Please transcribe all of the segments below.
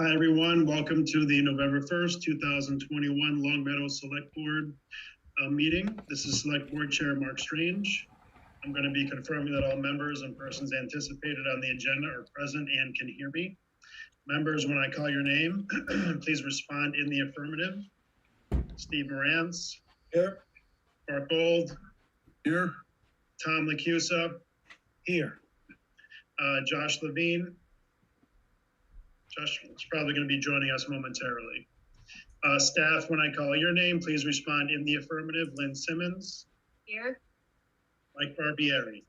Hi, everyone. Welcome to the November 1st, 2021 Longmeadow Select Board meeting. This is Select Board Chair Mark Strange. I'm going to be confirming that all members and persons anticipated on the agenda are present and can hear me. Members, when I call your name, please respond in the affirmative. Steve Morantz. Here. Mark Gold. Here. Tom Lacusa. Here. Josh Levine. Josh is probably going to be joining us momentarily. Staff, when I call your name, please respond in the affirmative. Lynn Simmons. Here. Mike Barbieri.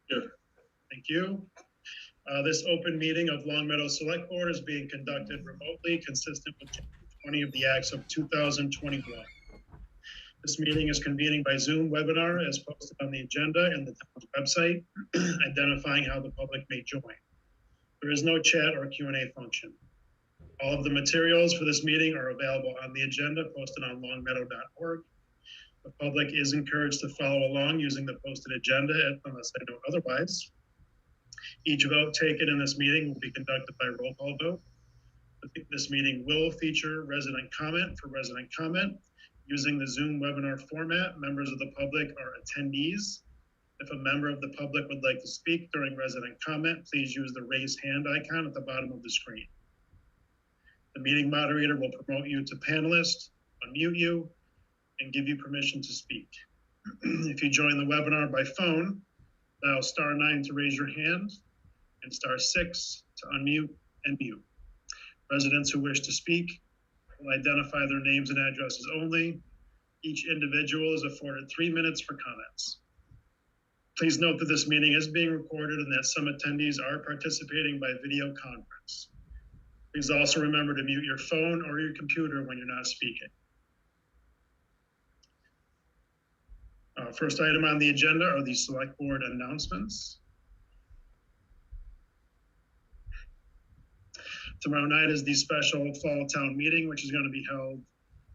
Here. Thank you. This open meeting of Longmeadow Select Board is being conducted remotely, consistent with Chapter 20 of the Acts of 2021. This meeting is convening by Zoom webinar as posted on the agenda and the town's website, identifying how the public may join. There is no chat or Q&A function. All of the materials for this meeting are available on the agenda posted on longmeadow.org. The public is encouraged to follow along using the posted agenda unless I know otherwise. Each vote taken in this meeting will be conducted by roll call vote. This meeting will feature resident comment. For resident comment, using the Zoom webinar format, members of the public are attendees. If a member of the public would like to speak during resident comment, please use the raise hand icon at the bottom of the screen. The meeting moderator will promote you to panelist, unmute you, and give you permission to speak. If you join the webinar by phone, dial *9 to raise your hand and *6 to unmute and mute. Residents who wish to speak will identify their names and addresses only. Each individual is afforded 3 minutes for comments. Please note that this meeting is being recorded and that some attendees are participating by video conference. Please also remember to mute your phone or your computer when you're not speaking. First item on the agenda are the select board announcements. Tomorrow night is the special fall town meeting, which is going to be held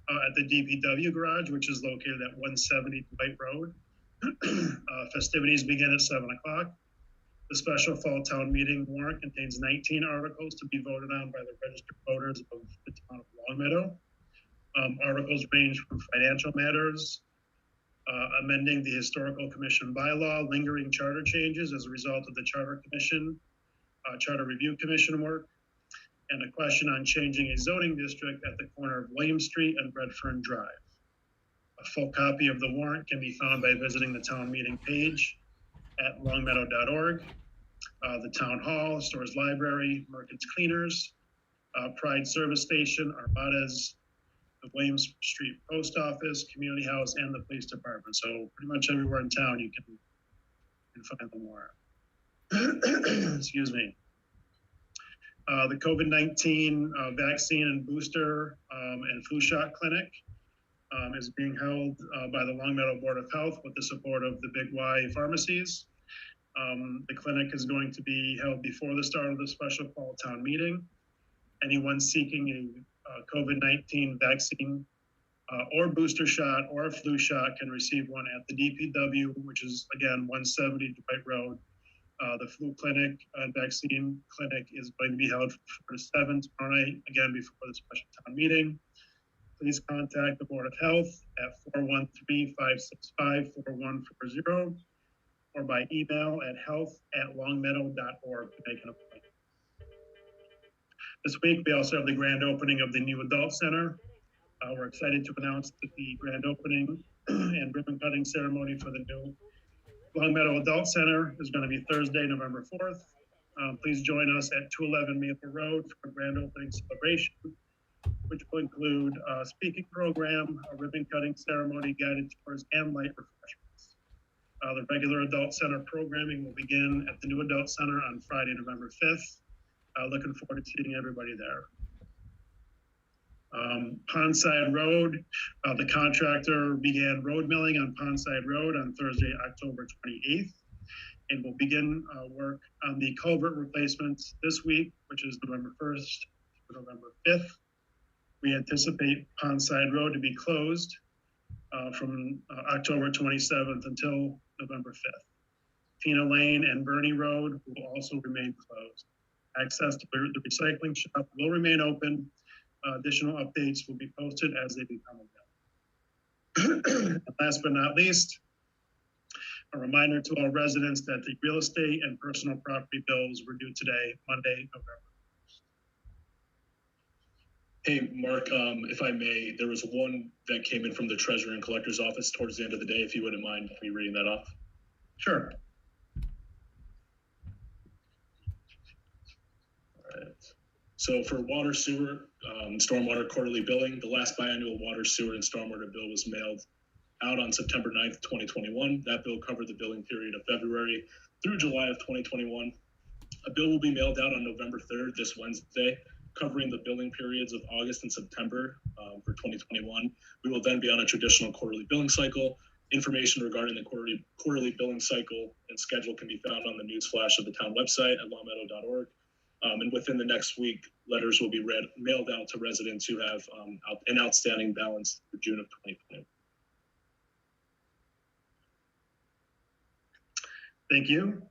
at the DPW garage, which is located at 170 Dwight Road. Festivities begin at 7 o'clock. The special fall town meeting warrant contains 19 articles to be voted on by the registered voters of the town of Longmeadow. Articles range from financial matters, amending the historical commission bylaw, lingering charter changes as a result of the charter commission, charter review commission work, and a question on changing a zoning district at the corner of William Street and Redfern Drive. A full copy of the warrant can be found by visiting the town meeting page at longmeadow.org. The town hall, Stores Library, Merkins Cleaners, Pride Service Station, Armadas, the Williams Street Post Office, Community House, and the Police Department. So pretty much everywhere in town you can find the warrant. Excuse me. The COVID-19 vaccine and booster and flu shot clinic is being held by the Longmeadow Board of Health with the support of the Big Y pharmacies. The clinic is going to be held before the start of the special fall town meeting. Anyone seeking a COVID-19 vaccine or booster shot or a flu shot can receive one at the DPW, which is again 170 Dwight Road. The flu clinic and vaccine clinic is going to be held from 4 to 7 tomorrow night, again before the special town meeting. Please contact the Board of Health at 413-565-4140 or by email at health@longmeadow.org to make an appointment. This week, we also have the grand opening of the new adult center. We're excited to announce that the grand opening and ribbon cutting ceremony for the new Longmeadow Adult Center is going to be Thursday, November 4th. Please join us at 211 Maple Road for a grand opening celebration, which will include a speaking program, a ribbon cutting ceremony, guided tours, and light refreshments. The regular Adult Center programming will begin at the new Adult Center on Friday, November 5th. Looking forward to seeing everybody there. Pondside Road, the contractor began road milling on Pondside Road on Thursday, October 28th, and will begin work on the culvert replacements this week, which is November 1st to November 5th. We anticipate Pondside Road to be closed from October 27th until November 5th. Tina Lane and Bernie Road will also remain closed. Access to the recycling shop will remain open. Additional updates will be posted as they become available. Last but not least, a reminder to all residents that the real estate and personal property bills were due today, Monday, November. Hey, Mark, if I may, there was one that came in from the Treasurer and Collector's Office towards the end of the day, if you wouldn't mind me reading that off. Sure. All right. So for water, sewer, stormwater quarterly billing, the last biannual water, sewer, and stormwater bill was mailed out on September 9th, 2021. That bill covered the billing period of February through July of 2021. A bill will be mailed out on November 3rd, this Wednesday, covering the billing periods of August and September for 2021. We will then be on a traditional quarterly billing cycle. Information regarding the quarterly billing cycle and schedule can be found on the newsflash of the town website at longmeadow.org. And within the next week, letters will be mailed out to residents who have an outstanding balance for June of 2020. Thank you.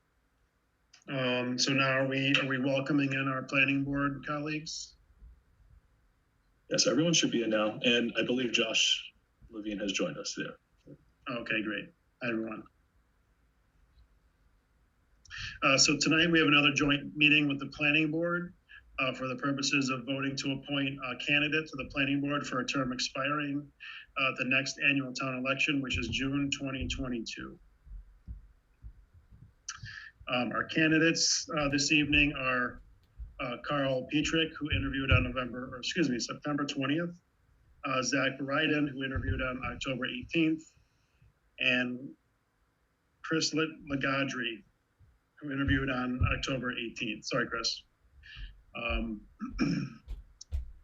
So now are we welcoming in our planning board colleagues? Yes, everyone should be in now. And I believe Josh Levine has joined us there. Okay, great. Hi, everyone. So tonight we have another joint meeting with the planning board for the purposes of voting to appoint a candidate to the planning board for a term expiring the next annual town election, which is June 2022. Our candidates this evening are Carl Petrick, who interviewed on September 20th, Zach Ryden, who interviewed on October 18th, and Chris Lagadry, who interviewed on October 18th. Sorry, Chris.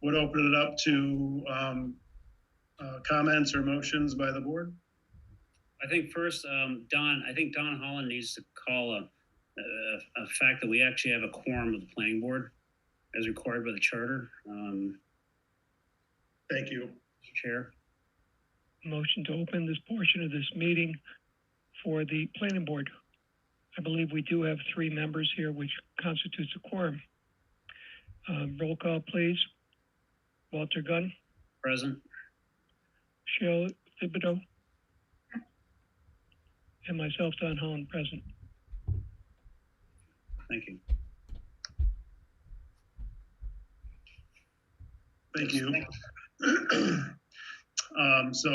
Would open it up to comments or motions by the board. I think first, Don Holland needs to call a fact that we actually have a quorum of the planning board as required by the charter. Thank you. Mr. Chair. Motion to open this portion of this meeting for the planning board. I believe we do have 3 members here, which constitutes a quorum. Roll call, please. Walter Gunn. Present. Cheryl Thibodeau. And myself, Don Holland, present. Thank you. Thank you. So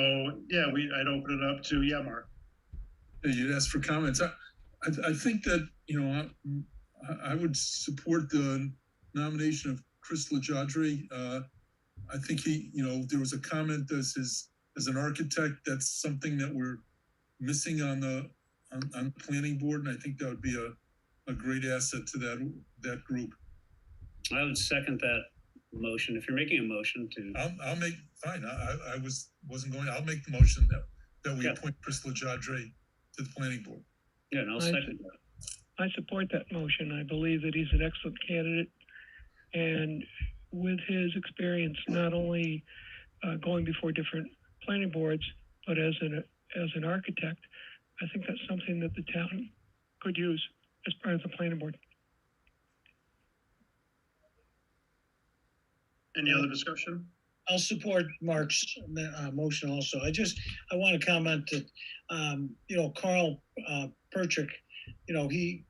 yeah, I'd open it up to Mark. You'd ask for comments. I think that, I would support the nomination of Chris Lagadry. I think there was a comment that as an architect, that's something that we're missing on the planning board, and I think that would be a great asset to that group. I would second that motion. If you're making a motion to, I'll make fine. I'll make the motion that we appoint Chris Lagadry to the planning board. Yeah, and I'll second that. I support that motion. I believe that he's an excellent candidate, and with his experience, not only going before different planning boards, but as an architect, I think that's something that the town could use as part of the planning board. Any other discussion? I'll support Mark's motion also. I want to comment that, Carl Petrick, he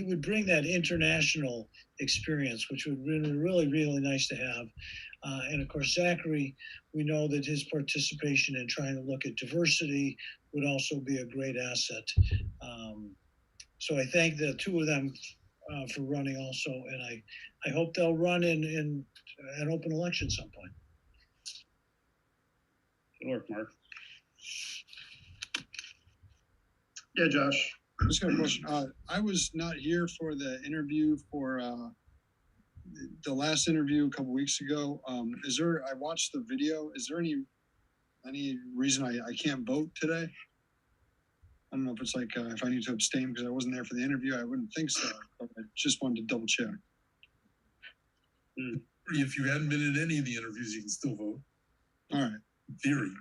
would bring that international experience, which would be really, really nice to have. And of course, Zachary, we know that his participation in trying to look at diversity would also be a great asset. So I thank the 2 of them for running also, and I hope they'll run in an open election some point. Good work, Mark. Yeah, Josh. I just got a question. I was not here for the interview for the last interview a couple weeks ago. I watched the video. Is there any reason I can't vote today? I don't know if it's like if I need to abstain because I wasn't there for the interview. I wouldn't think so, but I just wanted to double check. If you hadn't been at any of the interviews, you can still vote. All right. In theory.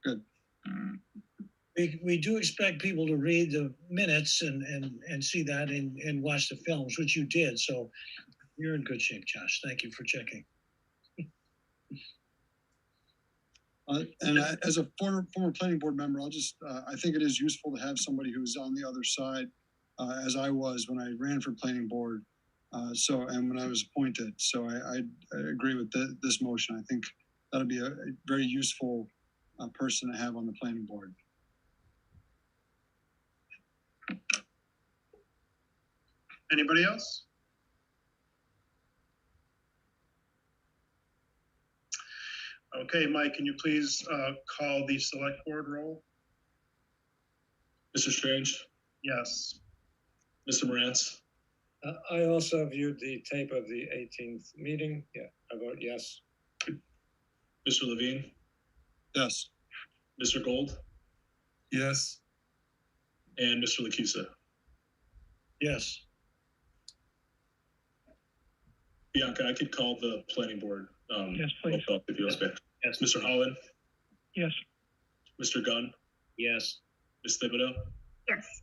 Good. We do expect people to read the minutes and see that and watch the films, which you did. So you're in good shape, Josh. Thank you for checking. As a former planning board member, I think it is useful to have somebody who's on the other side, as I was when I ran for planning board. And when I was appointed, so I agree with this motion. I think that'll be a very useful person to have on the planning board. Anybody else? Okay, Mike, can you please call the select board roll? Mr. Strange, Yes. Mr. Morantz, I also viewed the tape of the 18th meeting. Yeah, I vote yes. Mr. Levine, Yes. Mr. Gold, Yes. and Mr. Lacusa. Yes. Bianca, I could call the planning board. Yes, please. If you okay. Yes. Mr. Holland, Yes. Mr. Gunn, Yes. Ms. Thibodeau, Yes.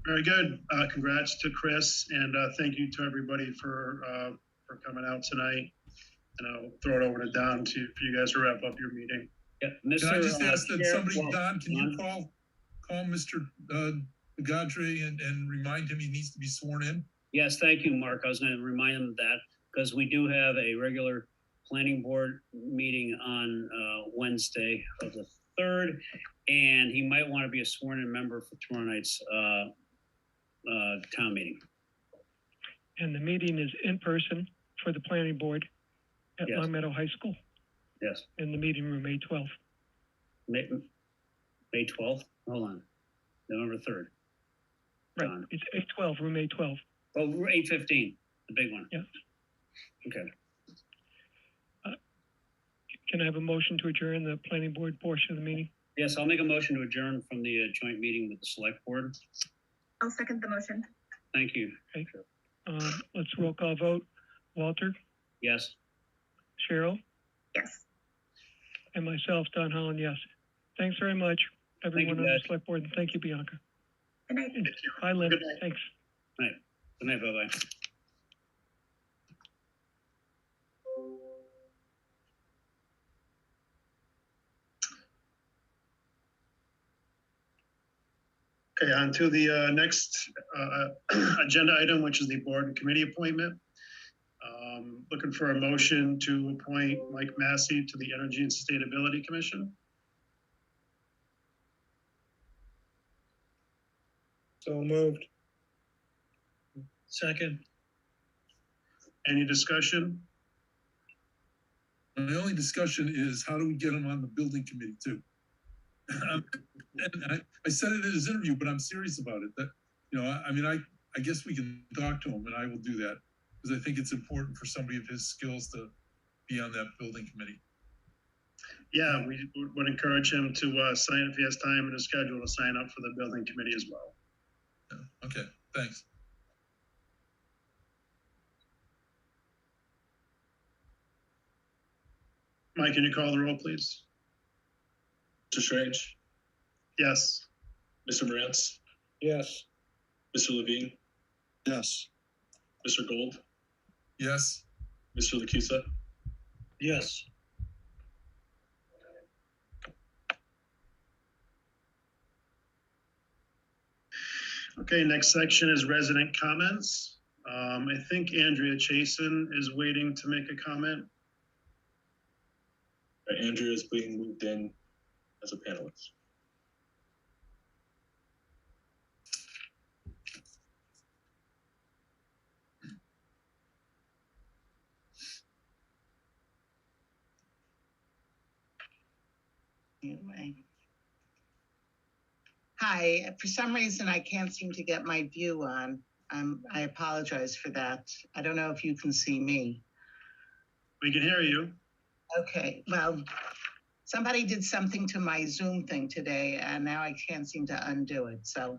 Very good. Congrats to Chris, and thank you to everybody for coming out tonight. And I'll throw it over to Don for you guys to wrap up your meeting. Yeah, Can I just ask that Chair, somebody, well, Don, can you Don? call Mr. Gadre and remind him he needs to be sworn in? Yes, thank you, Mark. I was going to remind him of that because we do have a regular planning board meeting on Wednesday of the 3rd, and he might want to be a sworn-in member for tomorrow night's town meeting. And the meeting is in person for the planning board at Yes. Longmeadow High School Yes, in the meeting room, May 12th. May 12th. Hold on, November 3rd. Right, Don. it's 8/12, room 8/12. Oh, 8:15, the big one. Yeah. Okay. Can I have a motion to adjourn the planning board portion of the meeting? Yes, I'll make a motion to adjourn from the joint meeting with the select board. I'll second the motion. Thank you. Okay. Let's roll call vote. Walter, Yes. Cheryl, Yes. and myself, Don Holland, yes. Thanks very much, everyone on the guys. select board, and thank you, Bianca. Good night. Thank you. Bye, Lynn. Good night. Thanks. Good night, bye-bye. Okay, on to the next agenda item, which is the board and committee appointment. Looking for a motion to appoint Mike Massey to the Energy and Sustainability Commission. So moved. Second. Any discussion? The only discussion is how do we get him on the building committee too? And I said it in his interview, but I'm serious about it. That, you know, I mean, I guess we can talk to him, and I will do that because I think it's important for somebody of his skills to be on that building committee. Yeah, we would encourage him to sign, if he has time in his schedule, to sign up for the building committee as well. Yeah. Okay, thanks. Mike, can you call the roll, please? Mr. Strange, Yes. Mr. Morantz, Yes. Mr. Levine, Yes. Mr. Gold, Yes. Mr. Lacusa, Yes. Okay, next section is resident comments. I think Andrea Chason is waiting to make a comment. Andrea is being moved in as a panelist. Anyway. Hi, for some reason I can't seem to get my view on. I apologize for that. I don't know if you can see me. We can hear you. Okay, well, somebody did something to my Zoom thing today and now I can't seem to undo it. So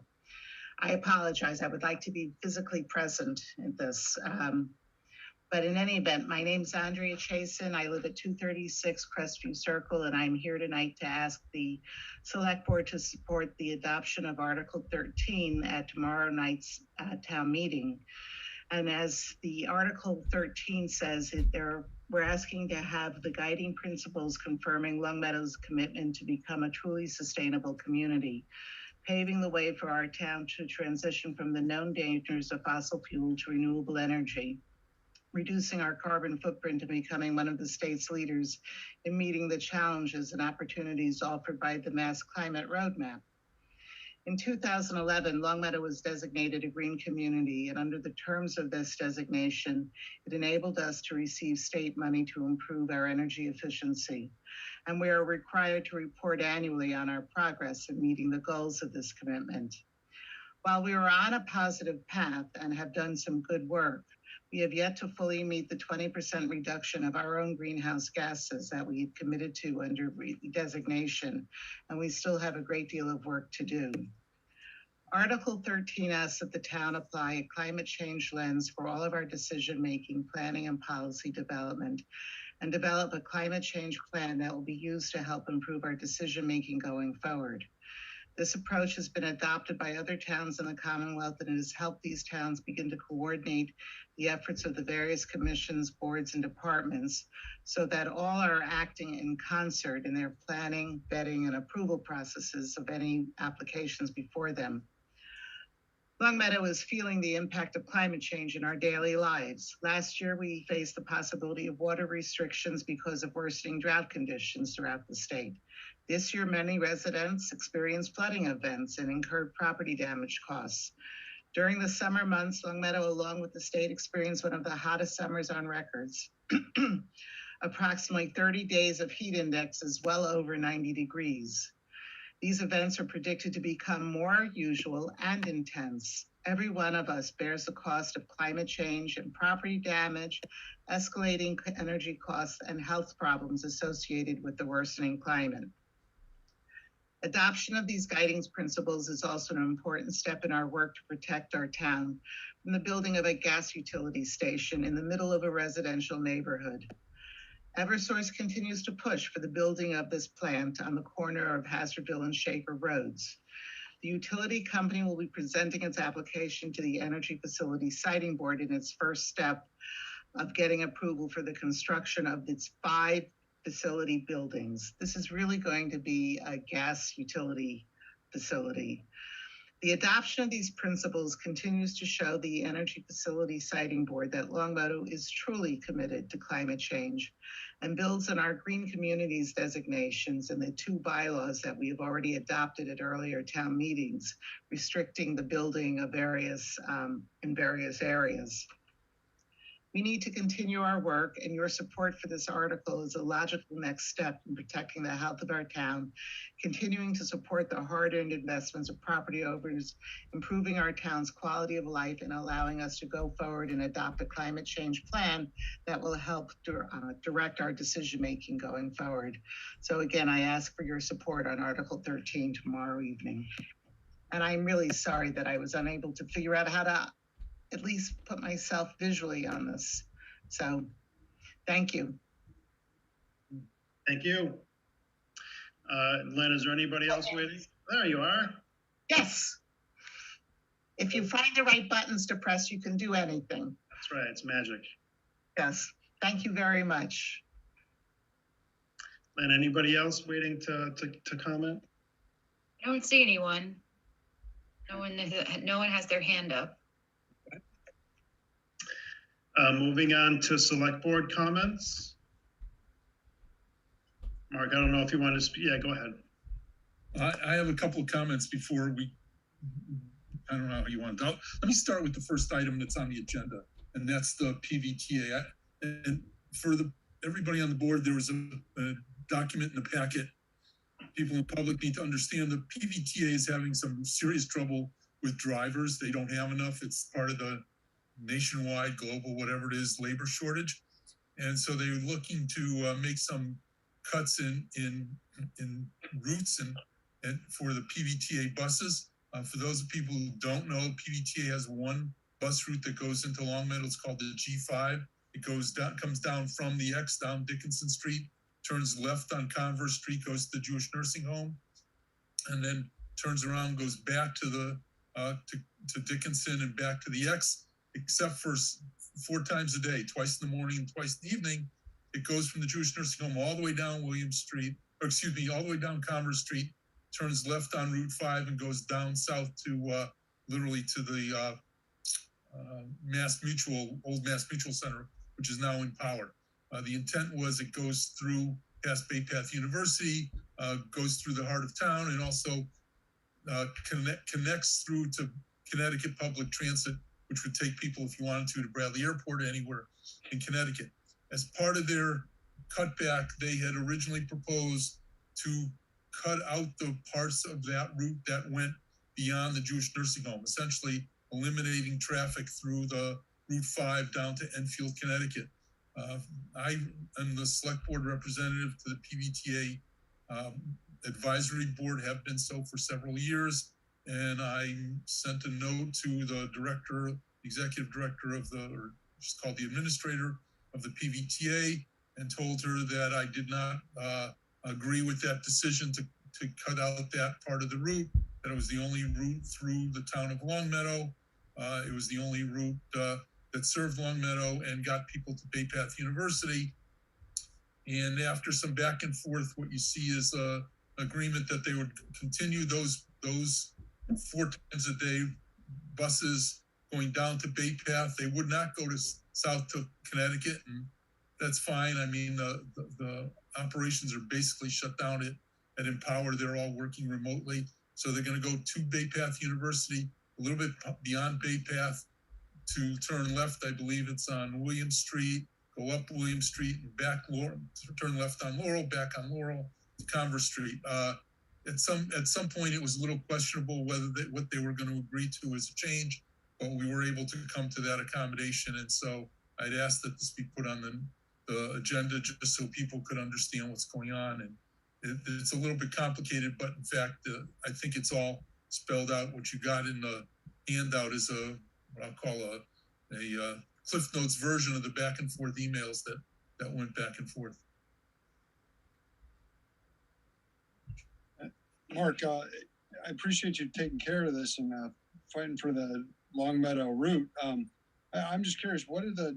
I apologize. I would like to be physically present in this. But in any event, my name's Andrea Chason. I live at 236 Crestview Circle, and I'm here tonight to ask the Select Board to support the adoption of Article 13 at tomorrow night's town meeting. And as the Article 13 says, we're asking to have the guiding principles confirming Longmeadow's commitment to become a truly sustainable community, paving the way for our town to transition from the known dangers of fossil fuel to renewable energy, reducing our carbon footprint and becoming one of the state's leaders in meeting the challenges and opportunities offered by the Mass Climate Roadmap. In 2011, Longmeadow was designated a green community, and under the terms of this designation, it enabled us to receive state money to improve our energy efficiency. And we are required to report annually on our progress in meeting the goals of this commitment. While we are on a positive path and have done some good work, we have yet to fully meet the 20% reduction of our own greenhouse gases that we had committed to under designation, and we still have a great deal of work to do. Article 13 asks that the town apply a climate change lens for all of our decision-making, planning, and policy development, and develop a climate change plan that will be used to help improve our decision-making going forward. This approach has been adopted by other towns in the Commonwealth, and it has helped these towns begin to coordinate the efforts of the various commissions, boards, and departments so that all are acting in concert in their planning, vetting, and approval processes of any applications before them. Longmeadow is feeling the impact of climate change in our daily lives. Last year, we faced the possibility of water restrictions because of worsening drought conditions throughout the state. This year, many residents experienced flooding events and incurred property damage costs. During the summer months, Longmeadow, along with the state, experienced one of the hottest summers on records. Approximately 30 days of heat indexes well over 90 degrees. These events are predicted to become more usual and intense. Every one of us bears the cost of climate change and property damage, escalating energy costs, and health problems associated with the worsening climate. Adoption of these guiding principles is also an important step in our work to protect our town from the building of a gas utility station in the middle of a residential neighborhood. Eversource continues to push for the building of this plant on the corner of Hazardville and Shaker Roads. The utility company will be presenting its application to the Energy Facility Siting Board in its first step of getting approval for the construction of its 5 facility buildings. This is really going to be a gas utility facility. The adoption of these principles continues to show the Energy Facility Siting Board that Longmeadow is truly committed to climate change and builds on our green communities designations and the 2 bylaws that we have already adopted at earlier town meetings, restricting the building of in various areas. We need to continue our work, and your support for this article is a logical next step in protecting the health of our town, continuing to support the hard-earned investments of property owners, improving our town's quality of life, and allowing us to go forward and adopt a climate change plan that will help direct our decision-making going forward. So again, I ask for your support on Article 13 tomorrow evening. And I'm really sorry that I was unable to figure out how to at least put myself visually on this. So, thank you. Thank you. Len, is there anybody else waiting? There you are. Yes. If you find the right buttons to press, you can do anything. That's right, it's magic. Yes, thank you very much. Len, anybody else waiting to comment? I don't see anyone. No one has their hand up. Moving on to select board comments. Mark, I don't know if you want to speak. Yeah, go ahead. I have a couple of comments before I don't know how you want to. Let me start with the first item that's on the agenda, and that's the PVTA. And for everybody on the board, there was a document in the packet. People in the public need to understand the PVTA is having some serious trouble with drivers. They don't have enough. It's part of the nationwide, global, whatever it is, labor shortage. And so they're looking to make some cuts in routes and for the PVTA buses. For those people who don't know, PVTA has one bus route that goes into Longmeadow. It's called the G5. It goes down, comes down from the X down Dickinson Street, turns left on Converse Street, goes to the Jewish nursing home, and then turns around, goes back to the to Dickinson and back to the X, except for 4 times a day, twice in the morning and twice in the evening. It goes from the Jewish nursing home all the way down William Street, or excuse me, all the way down Converse Street, turns left on Route 5 and goes down south to literally to the Mass Mutual, old Mass Mutual Center, which is now in Power. The intent was it goes through past Bay Path University, goes through the heart of town, and also connects through to Connecticut Public Transit, which would take people, if you wanted to Bradley Airport or anywhere in Connecticut. As part of their cutback, they had originally proposed to cut out the parts of that route that went beyond the Jewish nursing home, essentially eliminating traffic through the Route 5 down to Enfield, Connecticut. I am the select board representative to the PVTA advisory board, have been so for several years. And I sent a note to the director, executive director of the, or just called the administrator of the PVTA, and told her that I did not agree with that decision to cut out that part of the route, that it was the only route through the town of Longmeadow. It was the only route that served Longmeadow and got people to Bay Path University. And after some back and forth, what you see is a agreement that they would continue those 4 times a day buses going down to Bay Path. They would not go to south to Connecticut, and that's fine. I mean, the operations are basically shut down at Empower. They're all working remotely. So they're going to go to Bay Path University, a little bit beyond Bay Path, to turn left. I believe it's on William Street, go up William Street and back Laurel, turn left on Laurel, back on Laurel to Converse Street. At some point, it was a little questionable whether what they were going to agree to as a change, but we were able to come to that accommodation. And so I'd asked that this be put on the agenda just so people could understand what's going on. And it's a little bit complicated, but in fact, I think it's all spelled out. What you got in the handout is what I'll call a Cliff Notes version of the back and forth emails that went back and forth. Mark, I appreciate you taking care of this and fighting for the Longmeadow route. I'm just curious, what are the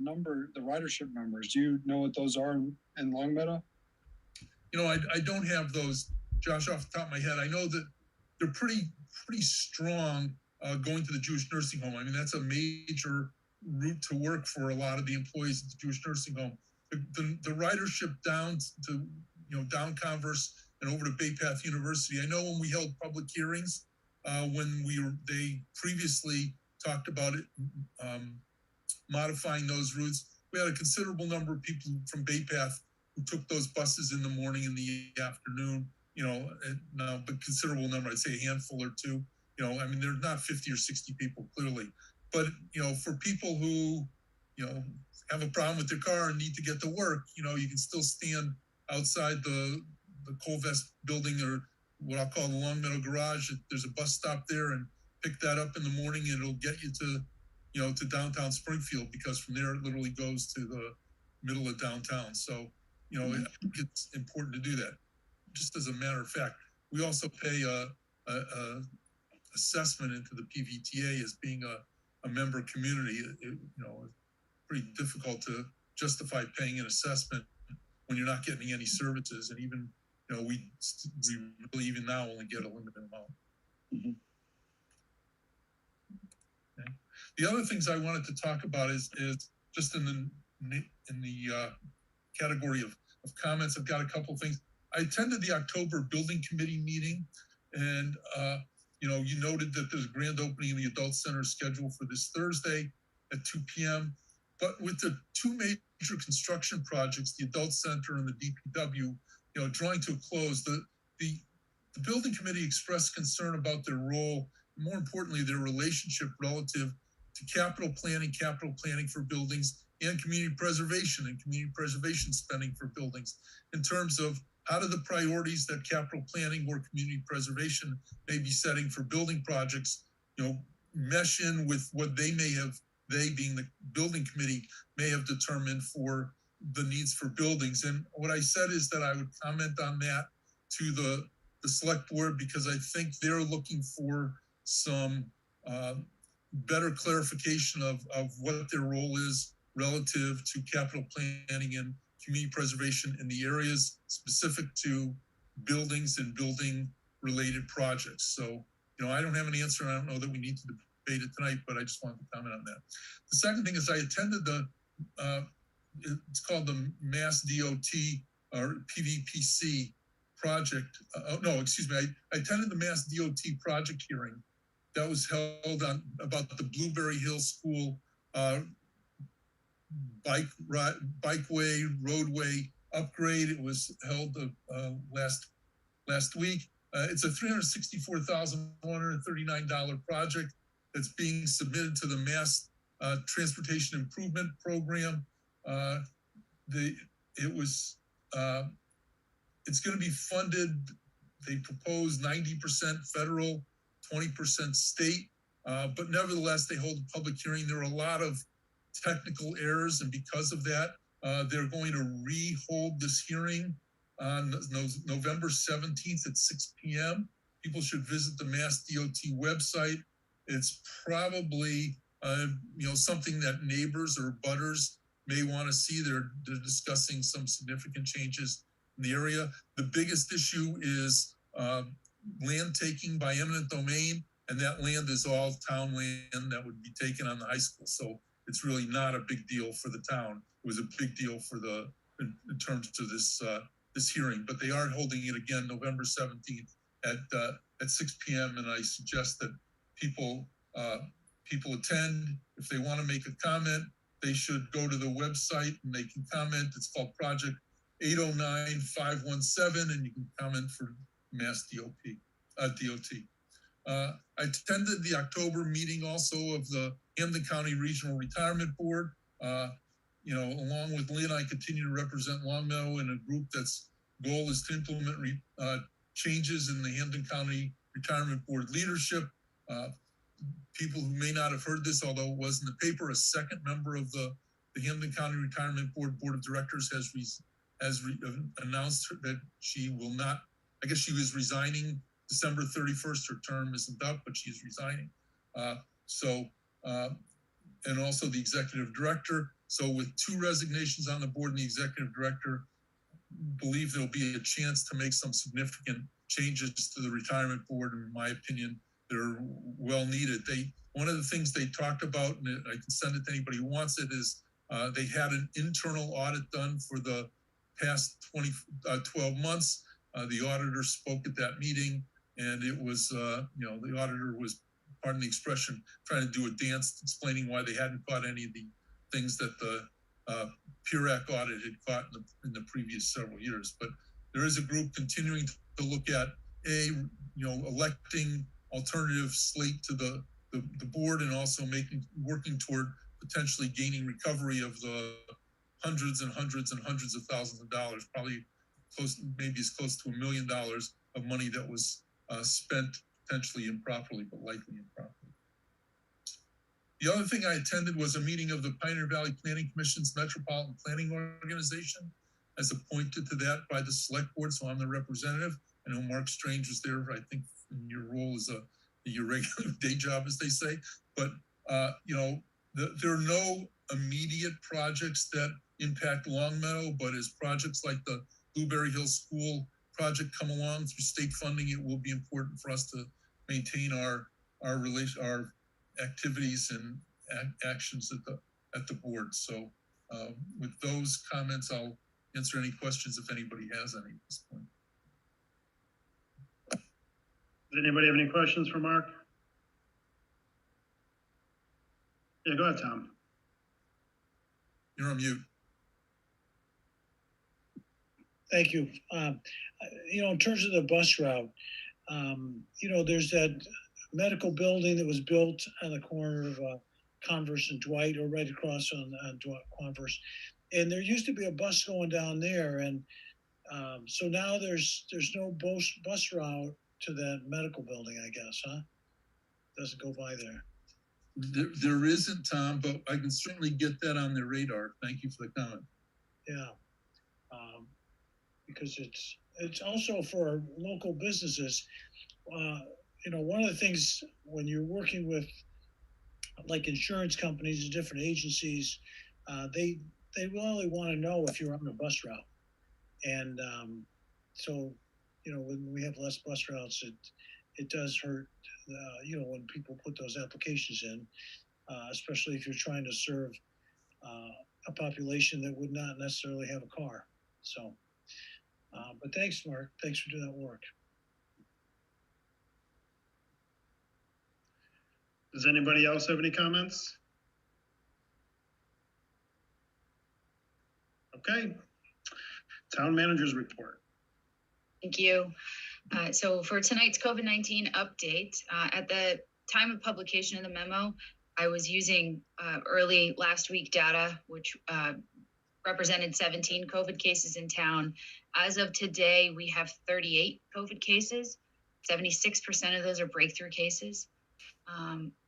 ridership numbers? Do you know what those are in Longmeadow? You know, I don't have those, Josh, off the top of my head. I know that they're pretty strong going to the Jewish nursing home. I mean, that's a major route to work for a lot of the employees at the Jewish nursing home. The ridership down to, down Converse and over to Bay Path University. I know when we held public hearings, when they previously talked about it, modifying those routes, we had a considerable number of people from Bay Path who took those buses in the morning and the afternoon, but considerable number, I'd say a handful or two. I mean, there's not 50 or 60 people clearly, but, for people who, have a problem with their car and need to get to work, you can still stand outside the Colvest building, or what I'll call the Longmeadow Garage. There's a bus stop there, and pick that up in the morning, and it'll get you to downtown Springfield, because from there it literally goes to the middle of downtown. So, I think it's important to do that. Just as a matter of fact, we also pay a assessment into the PVTA as being a member community. It's pretty difficult to justify paying an assessment when you're not getting any services, and even we really even now only get a limited amount. Mm-hmm. Okay. The other things I wanted to talk about is just in the category of comments. I've got a couple of things. I attended the October building committee meeting, and you noted that there's a grand opening in the adult center scheduled for this Thursday at 2 p.m. But with the 2 major construction projects, the adult center and the DPW, drawing to a close, the building committee expressed concern about their role, and more importantly, their relationship relative to capital planning for buildings, and community preservation spending for buildings, in terms of how do the priorities that capital planning or community preservation may be setting for building projects, mesh in with what they may have they being the building committee may have determined for the needs for buildings. And what I said is that I would comment on that to the select board, because I think they're looking for some better clarification of what their role is relative to capital planning and community preservation in the areas specific to buildings and building related projects. So, I don't have an answer. I don't know that we need to debate it tonight, but I just wanted to comment on that. The second thing is I attended it's called the Mass DOT or PVPC project. No, excuse me. I attended the Mass DOT project hearing that was held on about the Blueberry Hill School bikeway roadway upgrade. It was held last week. It's a $364,139 project that's being submitted to the Mass Transportation Improvement Program. It's going to be funded. They propose 90% federal, 20% state, but nevertheless, they hold a public hearing. There are a lot of technical errors, and because of that, they're going to re-hold this hearing on November 17th at 6 p.m. People should visit the Mass DOT website. It's probably something that neighbors or butters may want to see. They're discussing some significant changes in the area. The biggest issue is land taking by eminent domain, and that land is all town land that would be taken on the high school. So it's really not a big deal for the town. It was a big deal for in terms of this hearing, but they are holding it again November 17th at 6 p.m. And I suggest that people attend. If they want to make a comment, they should go to the website and they can comment. It's called Project 809-517, and you can comment for Mass DOT. I attended the October meeting also of the Hampden County Regional Retirement Board. Along with Lynn, I continue to represent Longmeadow in a group that's goal is to implement changes in the Hampden County Retirement Board leadership. People who may not have heard this, although it was in the paper, a second member of the Hampden County Retirement Board of Directors has announced that she will not, I guess she was resigning December 31st. Her term isn't up, but she is resigning. And also the executive director. So with 2 resignations on the board and the executive director, believe there'll be a chance to make some significant changes to the retirement board. In my opinion, they're well needed. One of the things they talked about, and I can send it to anybody who wants it, is they had an internal audit done for the past 12 months. The auditor spoke at that meeting, and it was, the auditor was, pardon the expression, trying to do a dance explaining why they hadn't caught any of the things that the PURAC audit had caught in the previous several years. But there is a group continuing to look at electing alternative slate to the board, and also working toward potentially gaining recovery of the hundreds and hundreds and hundreds of thousands of dollars, probably maybe as close to $1 million of money that was spent potentially improperly, but likely improperly. The other thing I attended was a meeting of the Pioneer Valley Planning Commission's Metropolitan Planning Organization, as appointed to that by the select board, so I'm the representative. I know Mark Strange was there, I think, in your role as your regular day job, as they say. But there are no immediate projects that impact Longmeadow, but as projects like the Blueberry Hill School project come along through state funding, it will be important for us to maintain our activities and actions at the board. So with those comments, I'll answer any questions if anybody has any at this point. Does anybody have any questions for Mark? Yeah, go ahead, Tom. You're on mute. Thank you. In terms of the bus route, there's that medical building that was built on the corner of Converse and Dwight, or right across on Converse. And there used to be a bus going down there. And so now there's no bus route to that medical building, I guess, huh? Doesn't go by there. There isn't, Tom, but I can certainly get that on their radar. Thank you for the comment. Yeah. Because it's also for local businesses. One of the things when you're working with like insurance companies and different agencies, they really want to know if you're on the bus route. And so, when we have less bus routes, it does hurt, when people put those applications in, especially if you're trying to serve a population that would not necessarily have a car. So, but thanks, Mark. Thanks for doing that work. Does anybody else have any comments? Okay. Town managers report. Thank you. So for tonight's COVID-19 update, at the time of publication of the memo, I was using early last week data, which represented 17 COVID cases in town. As of today, we have 38 COVID cases. 76% of those are breakthrough cases.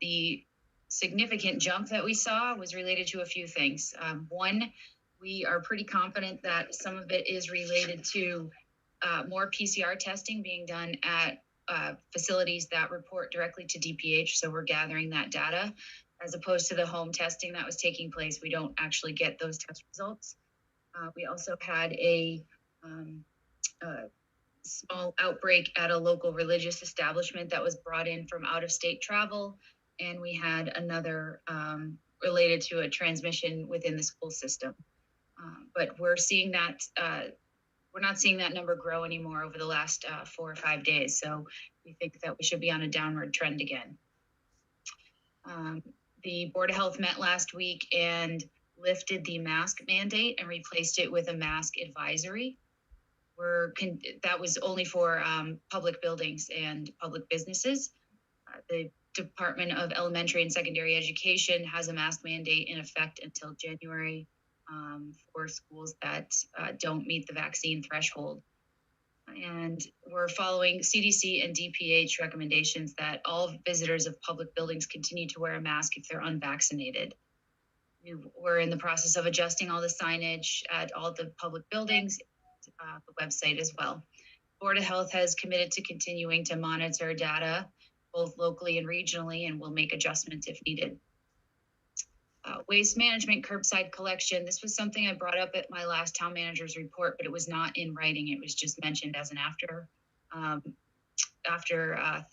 The significant jump that we saw was related to a few things. One, we are pretty confident that some of it is related to more PCR testing being done at facilities that report directly to DPH. So we're gathering that data as opposed to the home testing that was taking place. We don't actually get those test results. We also had a small outbreak at a local religious establishment that was brought in from out of state travel. And we had another related to a transmission within the school system. But we're seeing that, we're not seeing that number grow anymore over the last 4 or 5 days. So we think that we should be on a downward trend again. The Board of Health met last week and lifted the mask mandate and replaced it with a mask advisory. That was only for public buildings and public businesses. The Department of Elementary and Secondary Education has a mask mandate in effect until January for schools that don't meet the vaccine threshold. And we're following CDC and DPH recommendations that all visitors of public buildings continue to wear a mask if they're unvaccinated. We're in the process of adjusting all the signage at all the public buildings, the website as well. Board of Health has committed to continuing to monitor data both locally and regionally, and will make adjustments if needed. Waste management, curbside collection. This was something I brought up at my last town manager's report, but it was not in writing. It was just mentioned as an after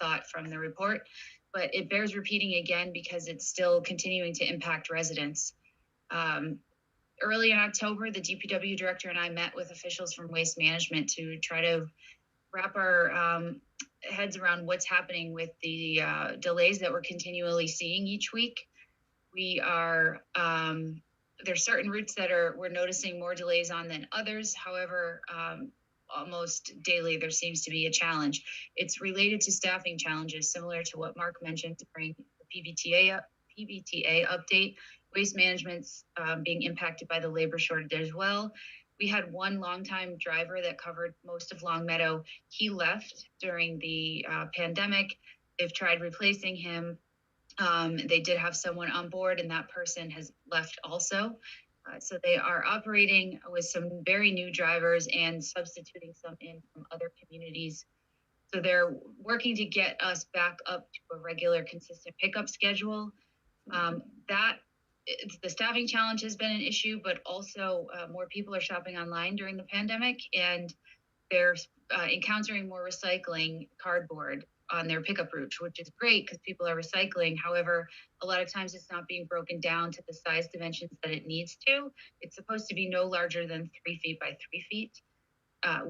thought from the report. But it bears repeating again because it's still continuing to impact residents. Early in October, the DPW director and I met with officials from Waste Management to try to wrap our heads around what's happening with the delays that we're continually seeing each week. We are, there's certain routes that we're noticing more delays on than others. However, almost daily, there seems to be a challenge. It's related to staffing challenges, similar to what Mark mentioned during the PBTA update. Waste management's being impacted by the labor shortage as well. We had one longtime driver that covered most of Longmeadow. He left during the pandemic. They've tried replacing him. They did have someone on board, and that person has left also. So they are operating with some very new drivers and substituting some in from other communities. So they're working to get us back up to a regular, consistent pickup schedule. The staffing challenge has been an issue, but also more people are shopping online during the pandemic, and they're encountering more recycling cardboard on their pickup routes, which is great because people are recycling. However, a lot of times it's not being broken down to the size dimensions that it needs to. It's supposed to be no larger than 3 feet by 3 feet.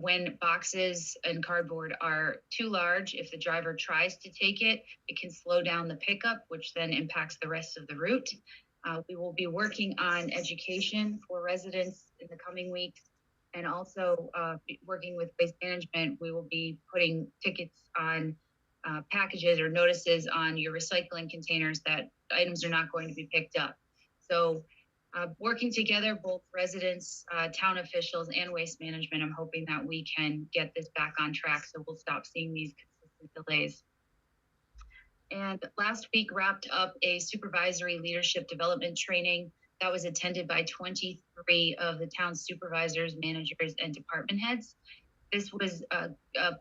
When boxes and cardboard are too large, if the driver tries to take it, it can slow down the pickup, which then impacts the rest of the route. We will be working on education for residents in the coming weeks, and also working with Waste Management. We will be putting tickets on packages or notices on your recycling containers that items are not going to be picked up. So working together, both residents, town officials, and Waste Management, I'm hoping that we can get this back on track so we'll stop seeing these consistent delays. And last week wrapped up a supervisory leadership development training that was attended by 23 of the town's supervisors, managers, and department heads. This was a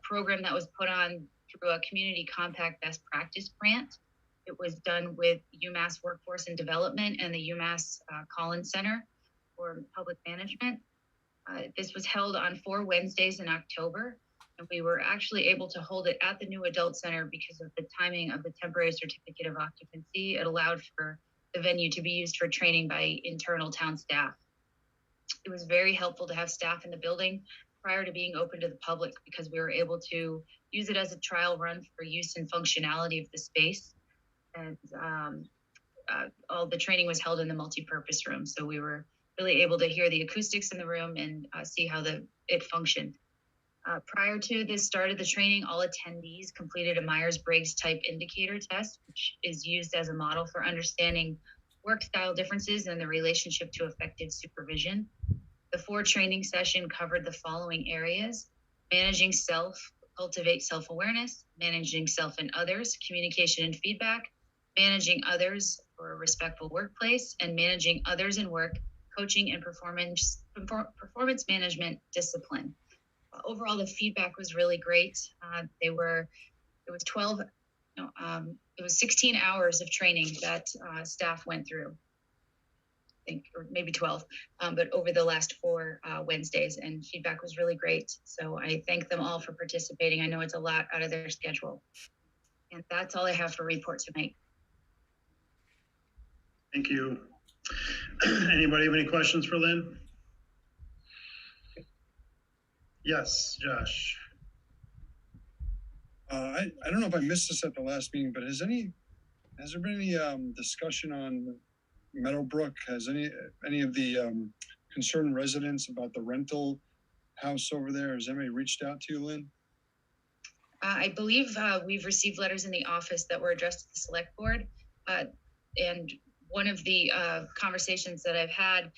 program that was put on through a community compact best practice grant. It was done with UMass Workforce and Development and the UMass Collins Center for Public Management. This was held on 4 Wednesdays in October, and we were actually able to hold it at the new adult center because of the timing of the temporary certificate of occupancy. It allowed for the venue to be used for training by internal town staff. It was very helpful to have staff in the building prior to being open to the public because we were able to use it as a trial run for use and functionality of the space. And all the training was held in the multi-purpose room. So we were really able to hear the acoustics in the room and see how it functioned. Prior to the start of the training, all attendees completed a Myers-Briggs type indicator test, which is used as a model for understanding work style differences and the relationship to effective supervision. The 4 training session covered the following areas: managing self, cultivate self-awareness, managing self and others, communication and feedback, managing others for a respectful workplace, and managing others in work, coaching and performance management discipline. Overall, the feedback was really great. It was 16 hours of training that staff went through. I think, or maybe 12, but over the last 4 Wednesdays, and feedback was really great. So I thank them all for participating. I know it's a lot out of their schedule. And that's all I have for report tonight. Thank you. Anybody have any questions for Lynn? Yes, Josh. I don't know if I missed this at the last meeting, but has there been any discussion on Meadowbrook? Has any of the concerned residents about the rental house over there, has anybody reached out to you, Lynn? I believe we've received letters in the office that were addressed to the select board. And one of the conversations that I've had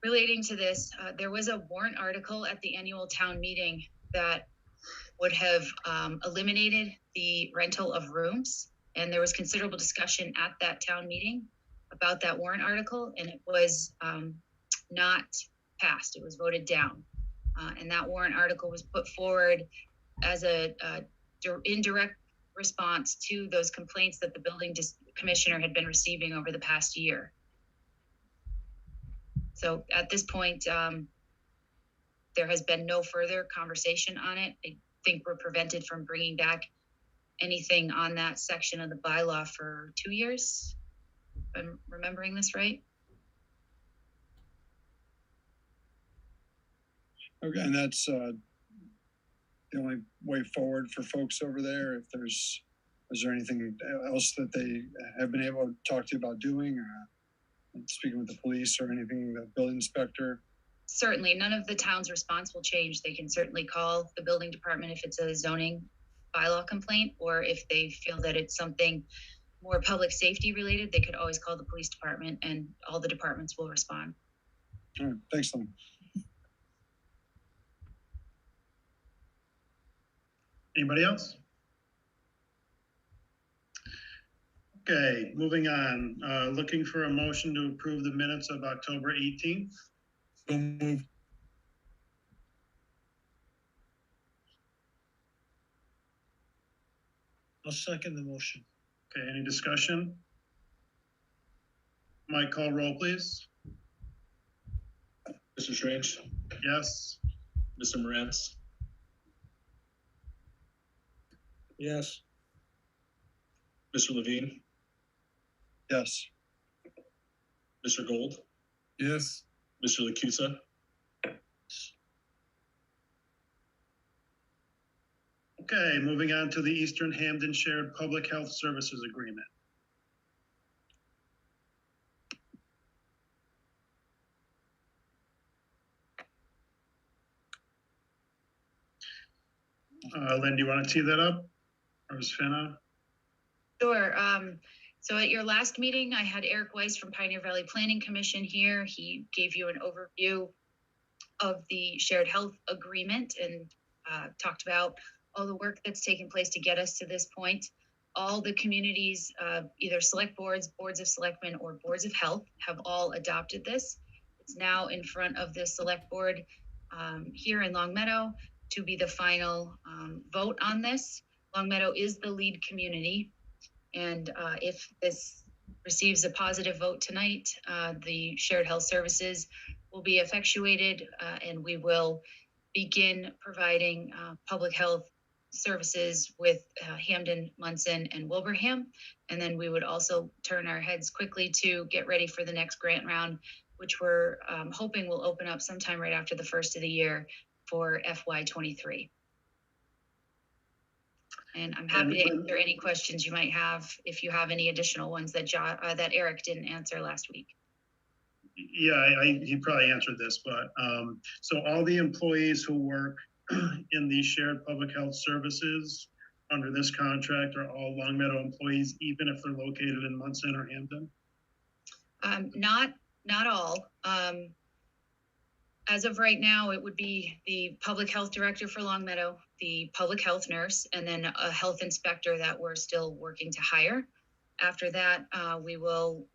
relating to this, there was a warrant article at the annual town meeting that would have eliminated the rental of rooms. And there was considerable discussion at that town meeting about that warrant article, and it was not passed. It was voted down. And that warrant article was put forward as a indirect response to those complaints that the building commissioner had been receiving over the past year. So at this point, there has been no further conversation on it. I think we're prevented from bringing back anything on that section of the bylaw for 2 years. If I'm remembering this right. Okay, and that's the only way forward for folks over there. Is there anything else that they have been able to talk to you about doing, or speaking with the police or anything, the building inspector? Certainly, none of the town's response will change. They can certainly call the building department if it's a zoning bylaw complaint, or if they feel that it's something more public safety related, they could always call the police department, and all the departments will respond. All right, thanks, Lynn. Anybody else? Okay, moving on. Looking for a motion to approve the minutes of October 18th. So moved. I'll second the motion. Okay, any discussion? Mike, call roll, please. Mr. Strange, Yes. Mr. Morantz, Yes. Mr. Levine, Yes. Mr. Gold, Yes. Mr. Lacusa, Okay, moving on to the Eastern Hampton Shared Public Health Services Agreement. Lynn, do you want to tee that up? Or is Finna? Sure. So at your last meeting, I had Eric Weiss from Pioneer Valley Planning Commission here. He gave you an overview of the shared health agreement and talked about all the work that's taken place to get us to this point. All the communities, either select boards, boards of selectmen, or boards of health have all adopted this. It's now in front of the select board here in Longmeadow to be the final vote on this. Longmeadow is the lead community. And if this receives a positive vote tonight, the shared health services will be effectuated and we will begin providing public health services with Hamden, Munson, and Wilbraham. And then we would also turn our heads quickly to get ready for the next grant round, which we're hoping will open up sometime right after the first of the year for FY23. And I'm happy to answer any questions you might have if you have any additional ones that that Eric didn't answer last week. Yeah, he probably answered this, but so all the employees who work in these shared public health services under this contract are all Longmeadow employees, even if they're located in Munson or Hampton? Not all. As of right now, it would be the public health director for Longmeadow, the public health nurse, and then a health inspector that we're still working to hire. After that, we will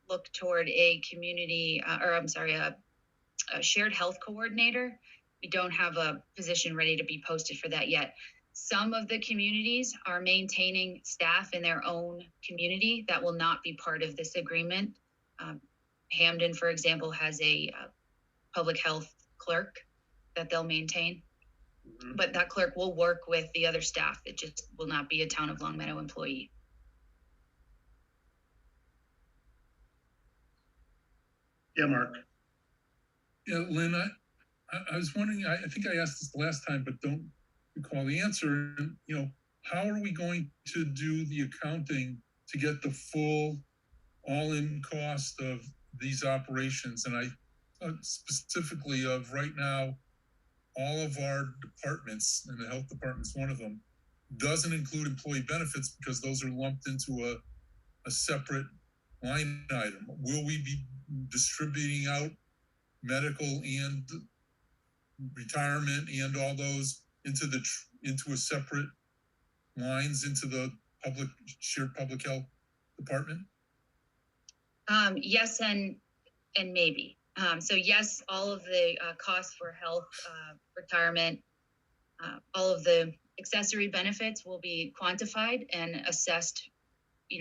look toward a community, a shared health coordinator. We don't have a position ready to be posted for that yet. Some of the communities are maintaining staff in their own community that will not be part of this agreement. Hamden, for example, has a public health clerk that they'll maintain. Mm-hmm. But that clerk will work with the other staff. It just will not be a Town of Longmeadow employee. Yeah, Mark. Yeah, Lynn, I was wondering, I think I asked this the last time, but don't recall the answer. You know, how are we going to do the accounting to get the full all-in cost of these operations? And I specifically of right now, all of our departments, and the health department's one of them, doesn't include employee benefits because those are lumped into a separate line item. Will we be distributing out medical and retirement and all those into a separate lines into the shared public health department? Yes, and maybe. So yes, all of the costs for health, retirement, all of the accessory benefits will be quantified and assessed,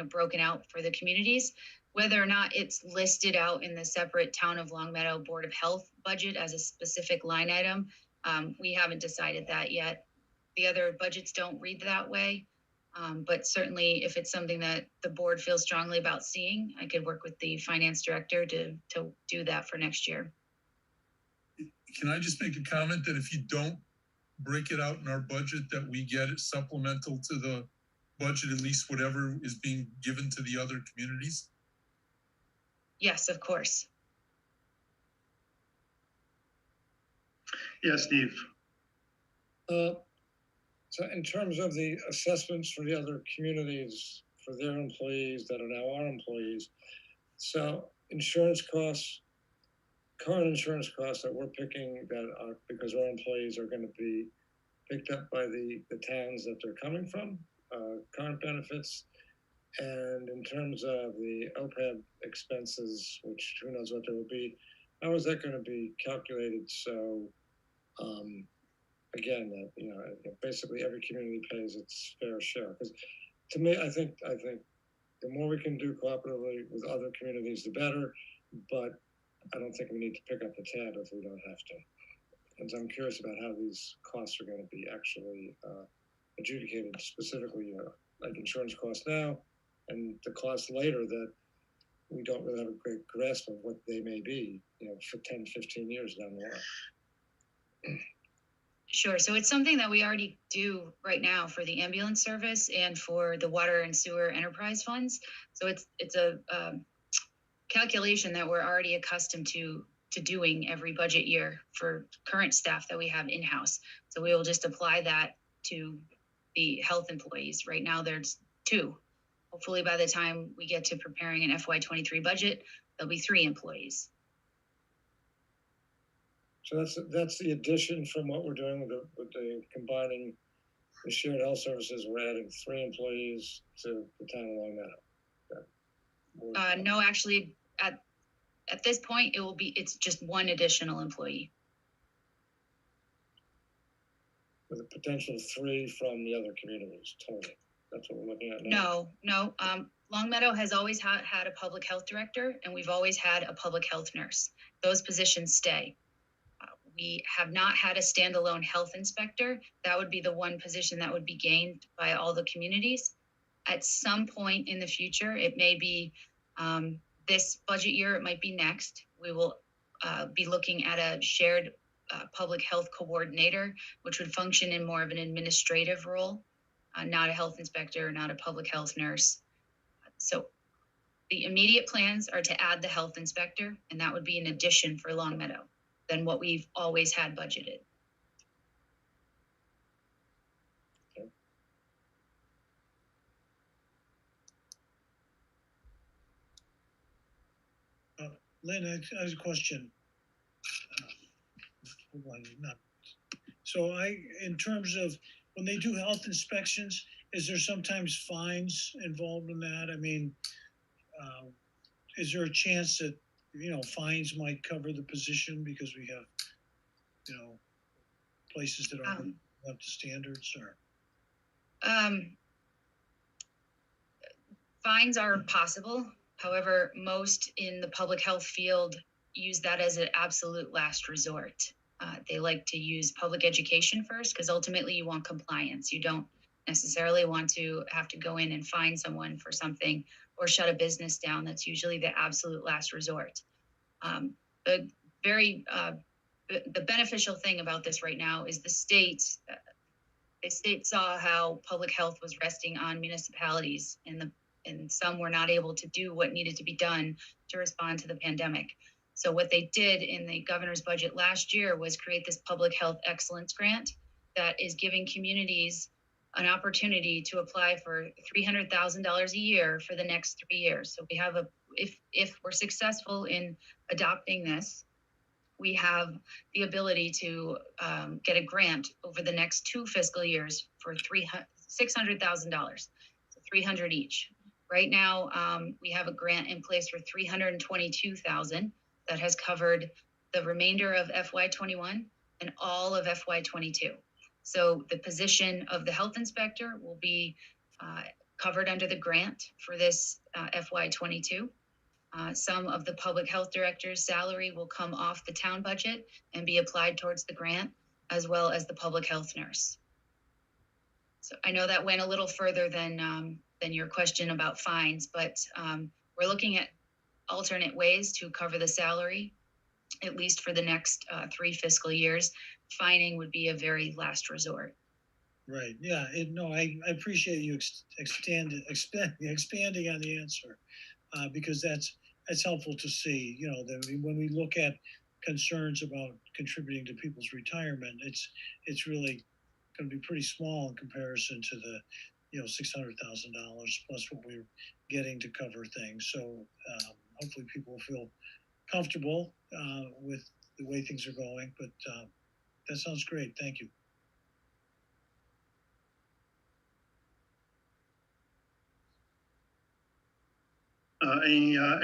broken out for the communities. Whether or not it's listed out in the separate Town of Longmeadow Board of Health budget as a specific line item, we haven't decided that yet. The other budgets don't read that way. But certainly if it's something that the board feels strongly about seeing, I could work with the finance director to do that for next year. Can I just make a comment that if you don't break it out in our budget, that we get it supplemental to the budget, at least whatever is being given to the other communities? Yes, of course. Yeah, Steve. So in terms of the assessments for the other communities, for their employees that are now our employees, so insurance costs, current insurance costs that we're picking that are because our employees are going to be picked up by the towns that they're coming from, current benefits. And in terms of the OPEB expenses, which who knows what they will be, how is that going to be calculated? So, again, basically every community pays its fair share. Because to me, I think the more we can do cooperatively with other communities, the better. But I don't think we need to pick up the tab if we don't have to. And so I'm curious about how these costs are going to be actually adjudicated specifically, like insurance costs now, and the costs later that we don't really have a great grasp of what they may be, for 10, 15 years down the line. Sure. So it's something that we already do right now for the ambulance service and for the water and sewer enterprise funds. So it's a calculation that we're already accustomed to doing every budget year for current staff that we have in-house. So we will just apply that to the health employees. Right now there's 2. Hopefully by the time we get to preparing an FY23 budget, there'll be 3 employees. So that's the addition from what we're doing with the combining the shared health services, we're adding 3 employees to the town of Longmeadow. No, actually, at this point, it's just 1 additional employee. With a potential 3 from the other communities total. That's what we're looking at now. No. Longmeadow has always had a public health director, and we've always had a public health nurse. Those positions stay. We have not had a standalone health inspector. That would be the one position that would be gained by all the communities. At some point in the future, it may be this budget year, it might be next. We will be looking at a shared public health coordinator, which would function in more of an administrative role, not a health inspector, not a public health nurse. So the immediate plans are to add the health inspector, and that would be an addition for Longmeadow than what we've always had budgeted. Lynn, I have a question. So in terms of when they do health inspections, is there sometimes fines involved in that? I mean, is there a chance that, fines might cover the position because we have, places that aren't up to standards, or? Fines are possible. However, most in the public health field use that as an absolute last resort. They like to use public education first because ultimately you want compliance. You don't necessarily want to have to go in and fine someone for something or shut a business down. That's usually the absolute last resort. The beneficial thing about this right now is the state saw how public health was resting on municipalities, and some were not able to do what needed to be done to respond to the pandemic. So what they did in the governor's budget last year was create this public health excellence grant that is giving communities an opportunity to apply for $300,000 a year for the next 3 years. So we have if we're successful in adopting this, we have the ability to get a grant over the next 2 fiscal years for $600,000, so 300 each. Right now, we have a grant in place for $322,000 that has covered the remainder of FY21 and all of FY22. So the position of the health inspector will be covered under the grant for this FY22. Some of the public health director's salary will come off the town budget and be applied towards the grant, as well as the public health nurse. So I know that went a little further than your question about fines, but we're looking at alternate ways to cover the salary, at least for the next 3 fiscal years. Fining would be a very last resort. Right. Yeah. I appreciate you expanding on the answer, because that's helpful to see. That when we look at concerns about contributing to people's retirement, it's really going to be pretty small in comparison to the $600,000 plus what we're getting to cover things. So hopefully people feel comfortable with the way things are going. But that sounds great. Thank you.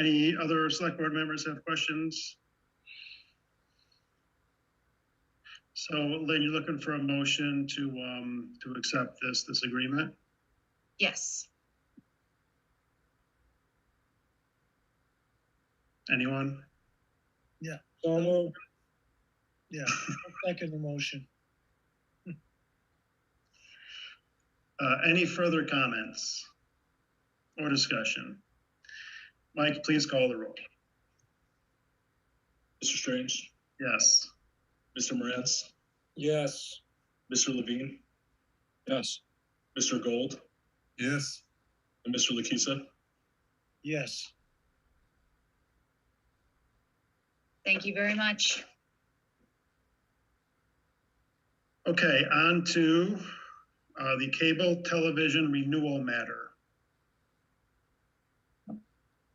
Any other select board members have questions? So Lynn, you're looking for a motion to accept this agreement? Yes. Anyone? Yeah. So moved. Yeah. I'll second the motion. Any further comments or discussion? Mike, please call the roll. Mr. Strange, Yes. Mr. Moretz, Yes. Mr. Levine, Yes. Mr. Gold, Yes. and Mr. Lakisa. Yes. Thank you very much. Okay, on to the cable television renewal matter.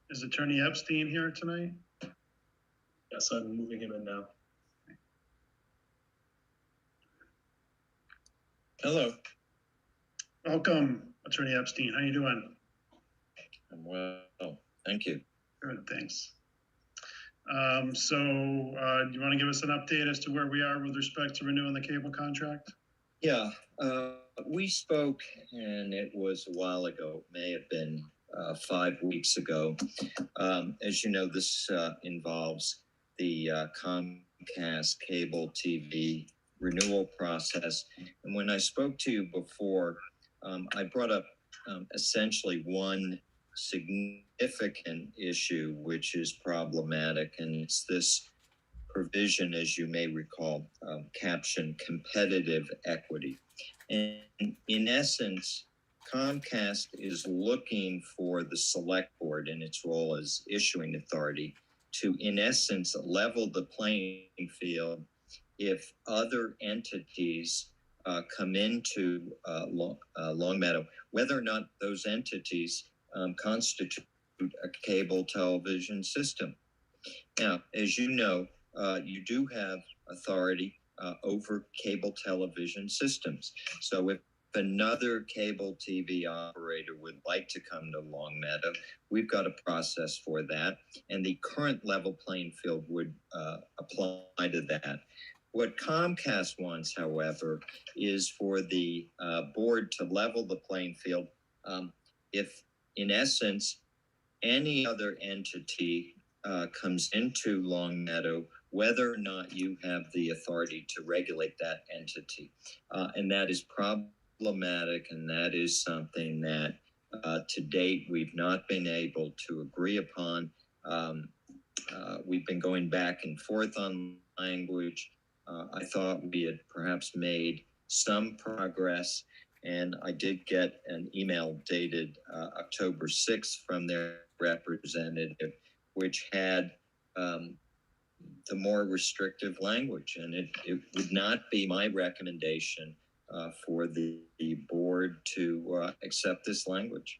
Is Attorney Epstein here tonight? Yes, I'm moving him in now. Hello. Welcome, Attorney Epstein. How you doing? I'm well, thank you. Good, thanks. Do you want to give us an update as to where we are with respect to renewing the cable contract? Yeah, we spoke, and it was a while ago. It may have been 5 weeks ago. As you know, this involves the Comcast cable TV renewal process. And when I spoke to you before, I brought up essentially one significant issue which is problematic, and it's this provision, as you may recall, captioned competitive equity. And in essence, Comcast is looking for the select board in its role as issuing authority to, in essence, level the playing field if other entities come into Longmeadow, whether or not those entities constitute a cable television system. Now, as you know, you do have authority over cable television systems. So if another cable TV operator would like to come to Longmeadow, we've got a process for that, and the current level playing field would apply to that. What Comcast wants, however, is for the board to level the playing field if, in essence, any other entity comes into Longmeadow, whether or not you have the authority to regulate that entity. And that is problematic, and that is something that to date we've not been able to agree upon. We've been going back and forth on language. I thought we had perhaps made some progress, and I did get an email dated October 6th from their representative, which had the more restrictive language, and it would not be my recommendation for the board to accept this language.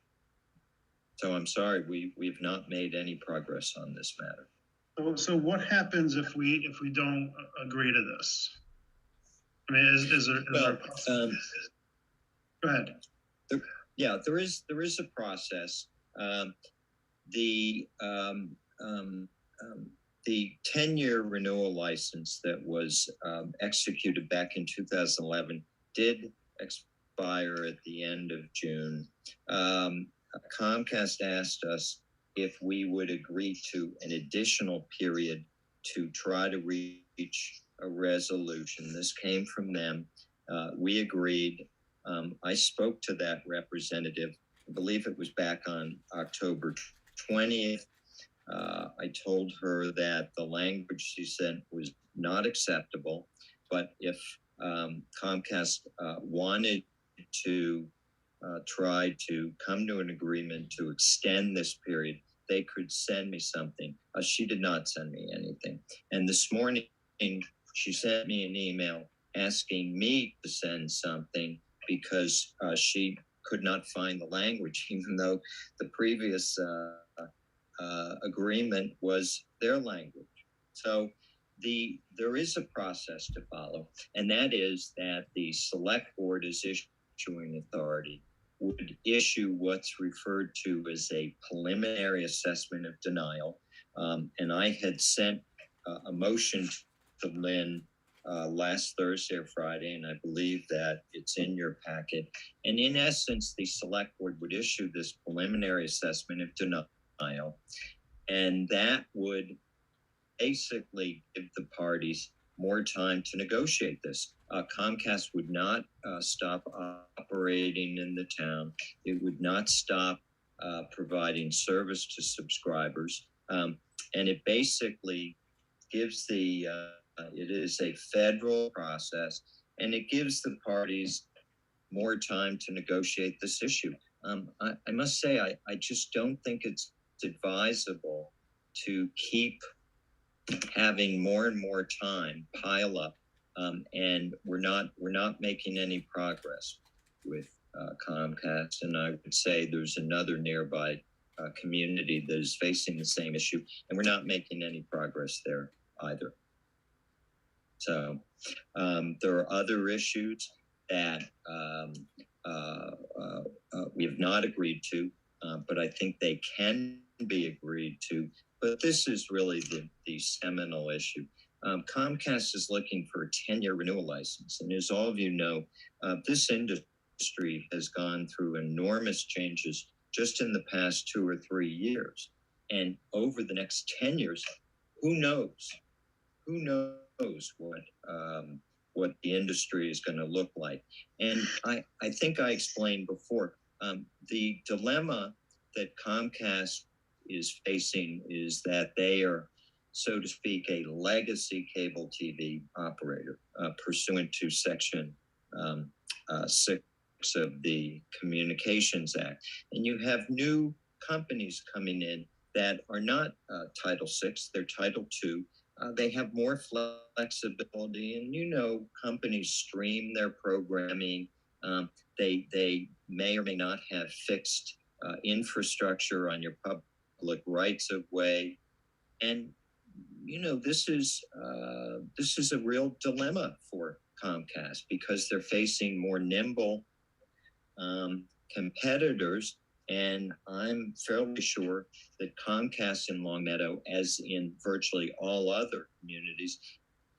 So I'm sorry, we've not made any progress on this matter. So what happens if we don't agree to this? I mean, is there go ahead. There is a process. The 10-year renewal license that was executed back in 2011 did expire at the end of June. Comcast asked us if we would agree to an additional period to try to reach a resolution. This came from them. We agreed. I spoke to that representative. I believe it was back on October 20th. I told her that the language she sent was not acceptable, but if Comcast wanted to try to come to an agreement to extend this period, they could send me something. She did not send me anything. And this morning, she sent me an email asking me to send something because she could not find the language, even though the previous agreement was their language. So there is a process to follow, and that is that the select board is issuing authority would issue what's referred to as a preliminary assessment of denial. And I had sent a motion to Lynn last Thursday or Friday, and I believe that it's in your packet. And in essence, the select board would issue this preliminary assessment of denial, and that would basically give the parties more time to negotiate this. Comcast would not stop operating in the town. It would not stop providing service to subscribers. And it basically gives it is a federal process, and it gives the parties more time to negotiate this issue. I must say, I just don't think it's advisable to keep having more and more time pile up, and we're not making any progress with Comcast. And I would say there's another nearby community that is facing the same issue, and we're not making any progress there either. So there are other issues that we have not agreed to, but I think they can be agreed to. But this is really the seminal issue. Comcast is looking for a 10-year renewal license. And as all of you know, this industry has gone through enormous changes just in the past 2 or 3 years. And over the next 10 years, who knows? Who knows what the industry is going to look like? And I think I explained before, the dilemma that Comcast is facing is that they are, so to speak, a legacy cable TV operator pursuant to Section 6 of the Communications Act. And you have new companies coming in that are not Title 6, they're Title 2. They have more flexibility, and you know, companies stream their programming. They may or may not have fixed infrastructure on your public rights of way, and you know, this is a real dilemma for Comcast because they're facing more nimble competitors. And I'm fairly sure that Comcast in Longmeadow, as in virtually all other communities,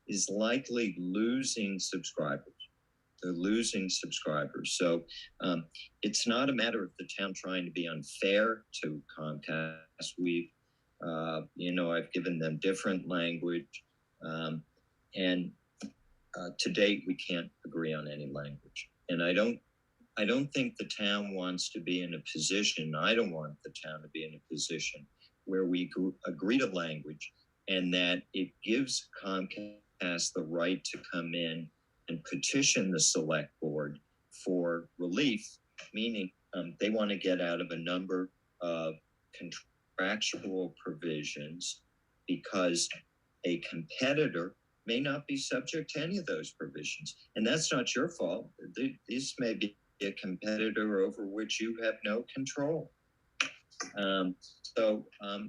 is likely losing subscribers. They're losing subscribers. So it's not a matter of the town trying to be unfair to Comcast. We've, I've given them different language. And to date, we can't agree on any language. And I don't think the town wants to be in a position, I don't want the town to be in a position where we agree to language and that it gives Comcast the right to come in and petition the select board for relief, meaning they want to get out of a number of contractual provisions because a competitor may not be subject to any of those provisions. And that's not your fault. This may be a competitor over which you have no control. So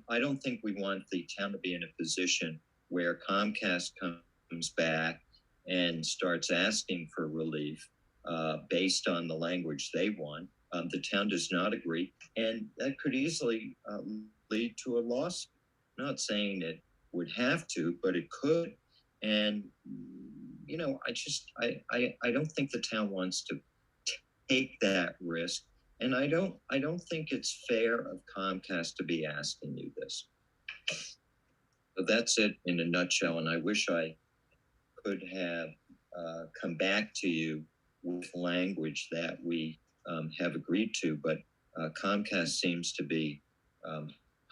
I don't think we want the town to be in a position where Comcast comes back and starts asking for relief based on the language they want. The town does not agree, and that could easily lead to a lawsuit. I'm not saying it would have to, but it could. And you know, I don't think the town wants to take that risk, and I don't think it's fair of Comcast to be asking you this. So that's it in a nutshell, and I wish I could have come back to you with language that we have agreed to, but Comcast seems to be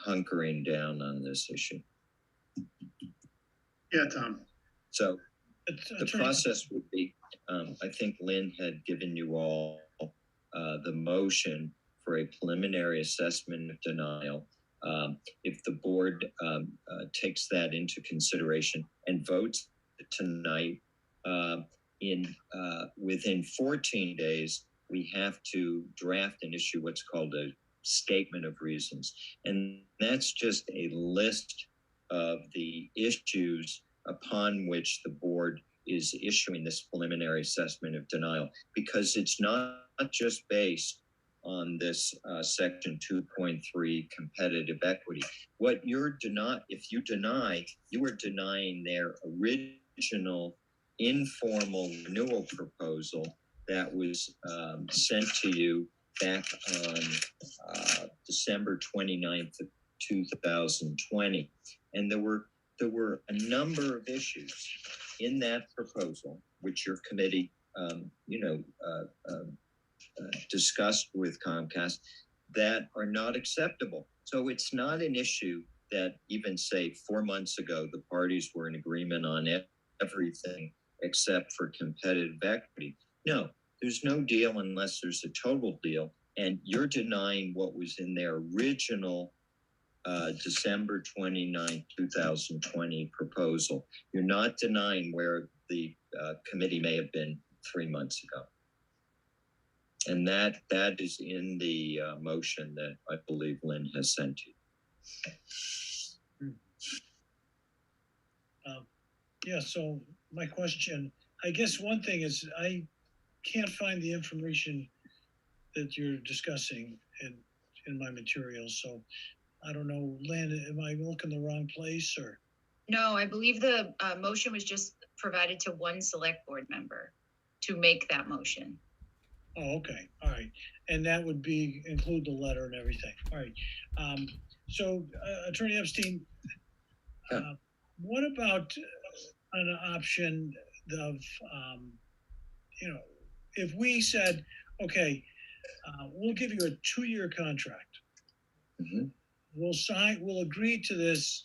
hunkering down on this issue. Yeah, Tom. So the process would be, I think Lynn had given you all the motion for a preliminary assessment of denial. If the board takes that into consideration and votes tonight, within 14 days, we have to draft and issue what's called a statement of reasons. And that's just a list of the issues upon which the board is issuing this preliminary assessment of denial, because it's not just based on this section 2.3 competitive equity. What you're if you deny, you are denying their original informal renewal proposal that was sent to you back on December 29th of 2020. And there were a number of issues in that proposal, which your committee, discussed with Comcast, that are not acceptable. So it's not an issue that even say 4 months ago, the parties were in agreement on everything except for competitive equity. No, there's no deal unless there's a total deal. And you're denying what was in their original December 29, 2020 proposal. You're not denying where the committee may have been 3 months ago. And that is in the motion that I believe Lynn has sent you. Yeah, so my question, I guess one thing is can't find the information that you're discussing in my materials, so I don't know, Lynn, am I looking the wrong place or? No, I believe the motion was just provided to one select board member to make that motion. Oh, okay, all right, and that would include the letter and everything, all right. So Attorney Epstein, what about an option of, if we said, okay, we'll give you a 2-year contract. Mhm. We'll agree to this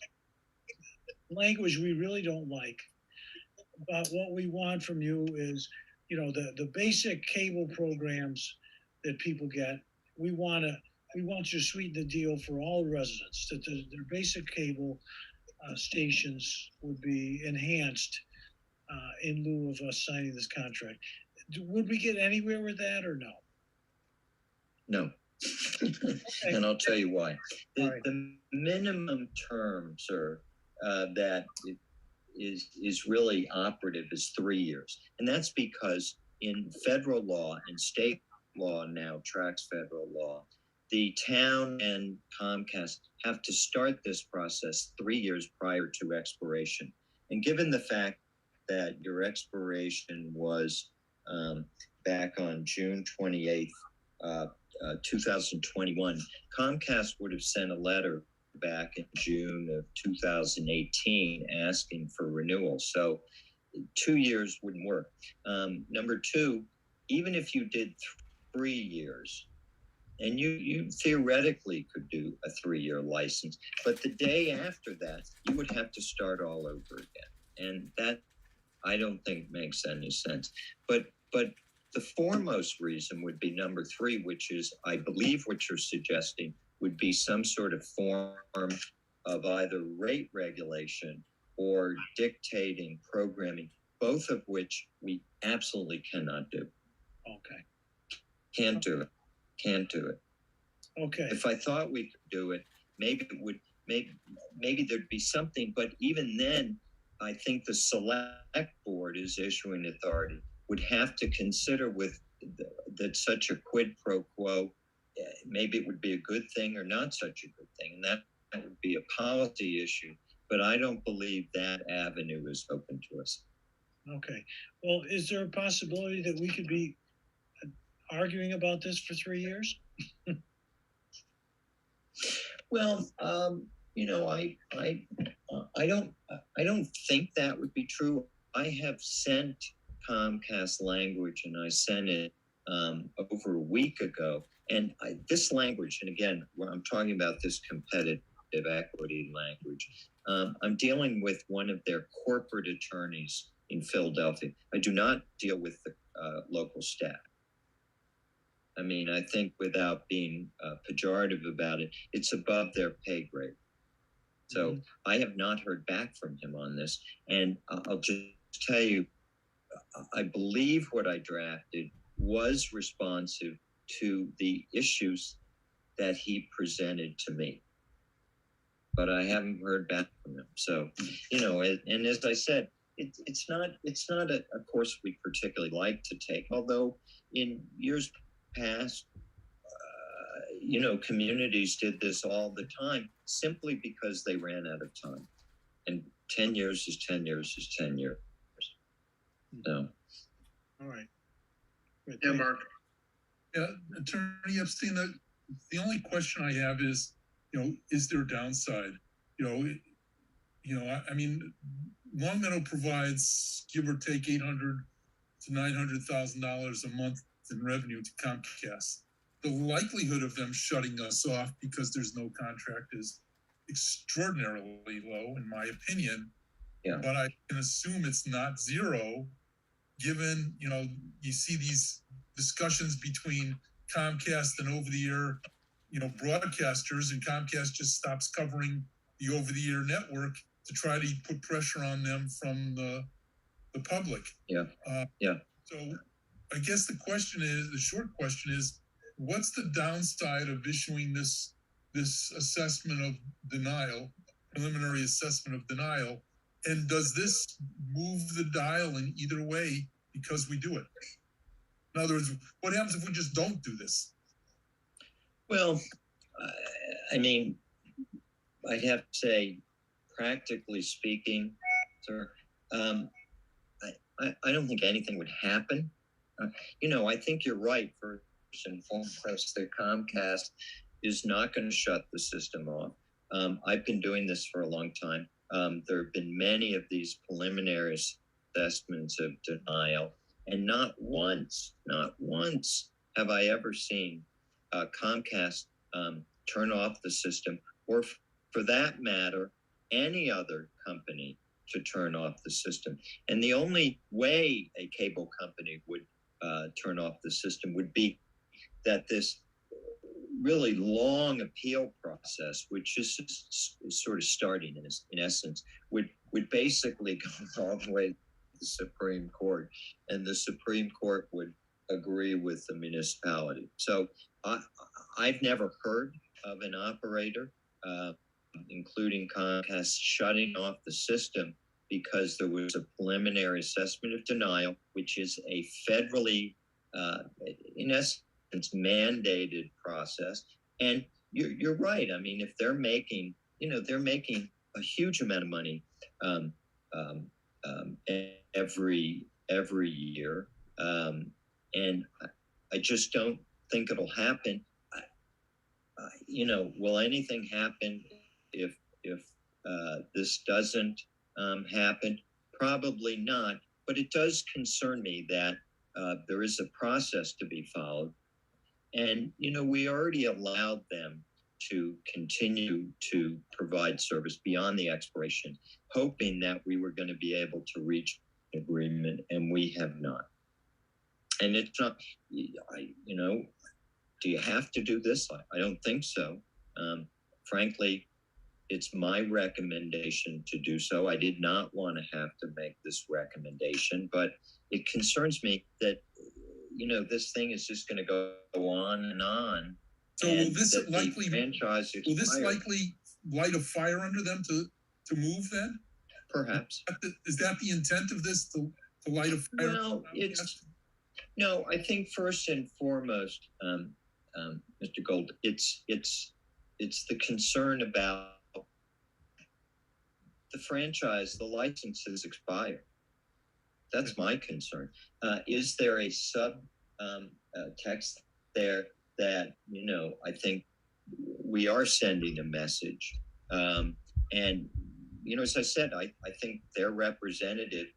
language we really don't like. But what we want from you is, the basic cable programs that people get. We want you to sweeten the deal for all residents, that their basic cable stations would be enhanced in lieu of us signing this contract. Would we get anywhere with that or no? No. Okay. And I'll tell you why. All right. The minimum term, sir, that is really operative is 3 years. And that's because in federal law and state law now tracks federal law, the town and Comcast have to start this process 3 years prior to expiration. And given the fact that your expiration was back on June 28th, 2021, Comcast would have sent a letter back in June of 2018 asking for renewal. So 2 years wouldn't work. Number two, even if you did 3 years, and you theoretically could do a 3-year license, but the day after that, you would have to start all over again. And that, I don't think makes any sense. But the foremost reason would be number 3, which is, I believe what you're suggesting would be some sort of form of either rate regulation or dictating programming, both of which we absolutely cannot do. Okay. Can't do it. Can't do it. Okay. If I thought we could do it, maybe it would, maybe there'd be something, but even then, I think the select board is issuing authority would have to consider with that such a quid pro quo, maybe it would be a good thing or not such a good thing. And that would be a policy issue, but I don't believe that avenue is open to us. Okay. Well, is there a possibility that we could be arguing about this for 3 years? Well, I don't think that would be true. I have sent Comcast language, and I sent it over a week ago. And this language, and again, when I'm talking about this competitive equity language, I'm dealing with one of their corporate attorneys in Philadelphia. I do not deal with the local staff. I mean, I think without being pejorative about it, it's above their pay grade. So I have not heard back from him on this. And I'll just tell you, I believe what I drafted was responsive to the issues that he presented to me. But I haven't heard back from him. So, and as I said, it's not a course we particularly like to take, although in years past, communities did this all the time simply because they ran out of time. And 10 years is 10 years is 10 years. So. All right. Good. Yeah, Mark. Yeah, Attorney Epstein, the only question I have is, is there a downside? I mean, Longmeadow provides, give or take, $800,000 to $900,000 a month in revenue to Comcast. The likelihood of them shutting us off because there's no contract is extraordinarily low, in my opinion. Yeah. But I can assume it's not zero, given, you see these discussions between Comcast and over-the-air, broadcasters, and Comcast just stops covering the over-the-air network to try to put pressure on them from the public. Yeah. So I guess the short question is, what's the downside of issuing this assessment of denial, preliminary assessment of denial? And does this move the dial in either way because we do it? In other words, what happens if we just don't do this? Well, I mean, I'd have to say, practically speaking, sir, I don't think anything would happen. I think you're right. First and foremost, that Comcast is not going to shut the system off. I've been doing this for a long time. There have been many of these preliminary assessments of denial, and not once have I ever seen Comcast turn off the system, or for that matter, any other company to turn off the system. And the only way a cable company would turn off the system would be that this really long appeal process, which is sort of starting in essence, would basically go all the way to the Supreme Court, and the Supreme Court would agree with the municipality. So I've never heard of an operator, including Comcast, shutting off the system because there was a preliminary assessment of denial, which is a federally, in essence, mandated process. And you're right. I mean, if they're making a huge amount of money every year, and I just don't think it'll happen. Will anything happen if this doesn't happen? Probably not. But it does concern me that there is a process to be followed. And, we already allowed them to continue to provide service beyond the expiration, hoping that we were going to be able to reach an agreement, and we have not. And it's not, do you have to do this? I don't think so. Frankly, it's my recommendation to do so. I did not want to have to make this recommendation, but it concerns me that, this thing is just going to go on and on. So will this likely light a fire under them to move then? Perhaps. Is that the intent of this, to light a fire? Well, no, I think first and foremost, Mr. Gold, it's the concern about the franchise, the licenses expire. That's my concern. Is there a text there that, I think we are sending a message. And, as I said, I think their representative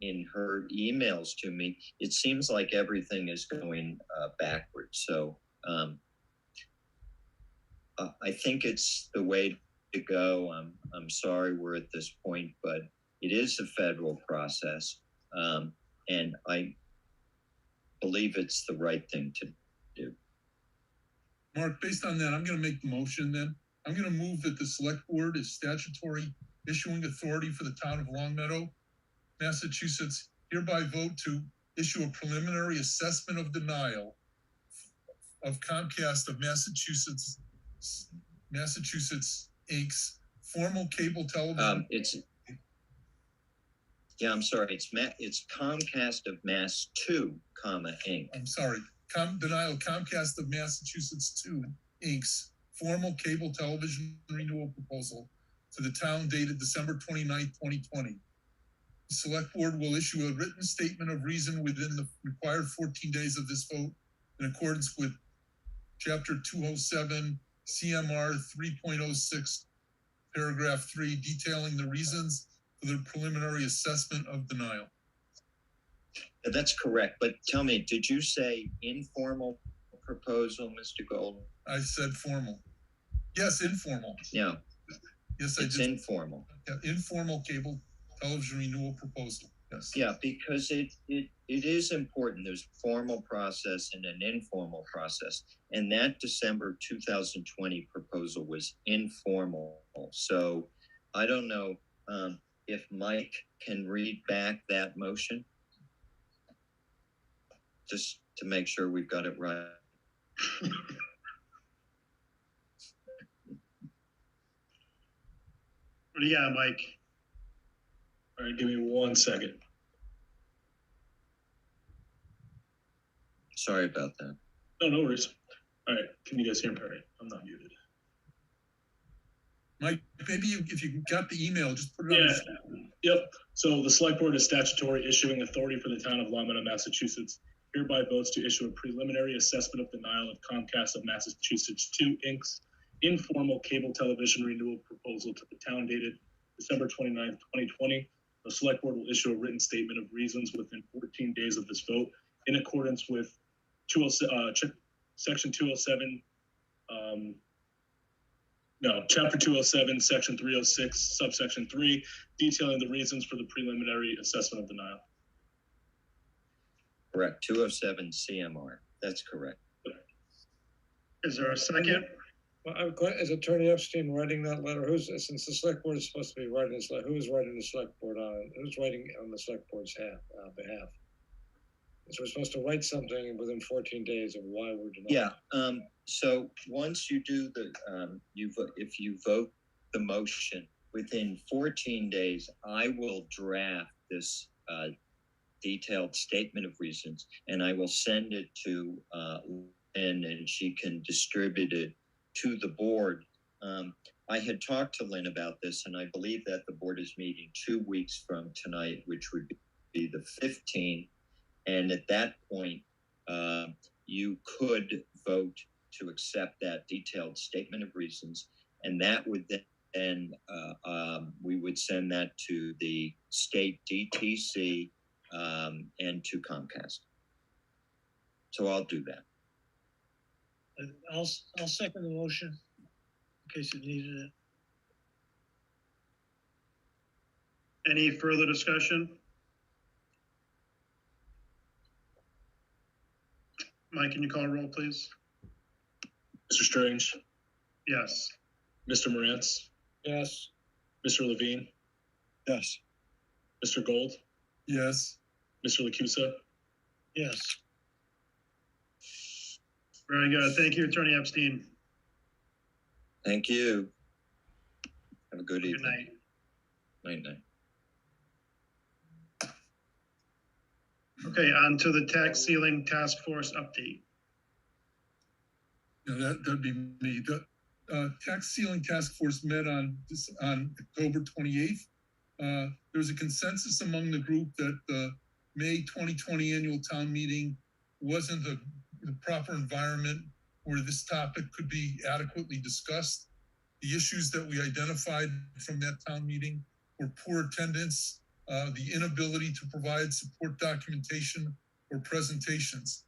in her emails to me, it seems like everything is going backwards. So I think it's the way to go. I'm sorry we're at this point, but it is a federal process. And I believe it's the right thing to do. Mark, based on that, I'm going to make the motion then. I'm going to move that the select board is statutory issuing authority for the town of Longmeadow, Massachusetts, hereby vote to issue a preliminary assessment of denial of Comcast of Massachusetts Inc.'s formal cable television. I'm sorry. It's Comcast of Mass 2, Inc. I'm sorry. Denial of Comcast of Massachusetts 2 Inc.'s formal cable television renewal proposal to the town dated December 29th, 2020. The select board will issue a written statement of reason within the required 14 days of this vote in accordance with Chapter 207 CMR 3.06 paragraph 3, detailing the reasons for the preliminary assessment of denial. That's correct. But tell me, did you say informal proposal, Mr. Gold? I said formal. Yes, informal. Yeah. Yes, it's informal. Yeah, informal cable television renewal proposal. Yes. Yeah, because it is important. There's a formal process and an informal process. And that December 2020 proposal was informal. So I don't know if Mike can read back that motion, just to make sure we've got it right. What do you got, Mike? All right, give me 1 second. Sorry about that. No, no worries. All right, can you guys hear me? All right, I'm not muted. Mike, maybe if you got the email, just put it on. Yeah, yep. So the select board is statutory issuing authority for the town of Longmeadow, Massachusetts. Hereby votes to issue a preliminary assessment of denial of Comcast of Massachusetts 2 Inc.'s informal cable television renewal proposal to the town dated December 29th, 2020. The select board will issue a written statement of reasons within 14 days of this vote in accordance with section 207, chapter 207, section 306, subsection 3, detailing the reasons for the preliminary assessment of denial. Correct. 207 CMR. That's correct. Is there a second? Well, is Attorney Epstein writing that letter? Since the select board is supposed to be writing this letter, who is writing the select board on? Who's writing on the select board's behalf? So we're supposed to write something within 14 days of why we're denying. Yeah. So once you do the, if you vote the motion within 14 days, I will draft this detailed statement of reasons, and I will send it to Lynn, and she can distribute it to the board. I had talked to Lynn about this, and I believe that the board is meeting 2 weeks from tonight, which would be the 15th. And at that point, you could vote to accept that detailed statement of reasons, and that would then we would send that to the state DTC and to Comcast. So I'll do that. I'll second the motion in case it needed it. Any further discussion? Mike, can you call a roll, please? Mr. Strange? Yes. Mr. Morantz? Yes. Mr. Levine? Yes. Mr. Gold? Yes. Mr. Lacusa? Yes. Very good. Thank you, Attorney Epstein. Thank you. Have a good Good evening. night. Night. Okay, on to the tax ceiling task force update. Yeah, that'd be me. The tax ceiling task force met on October 28th. There was a consensus among the group that the May 2020 annual town meeting wasn't the proper environment where this topic could be adequately discussed. The issues that we identified from that town meeting were poor attendance, the inability to provide support documentation or presentations.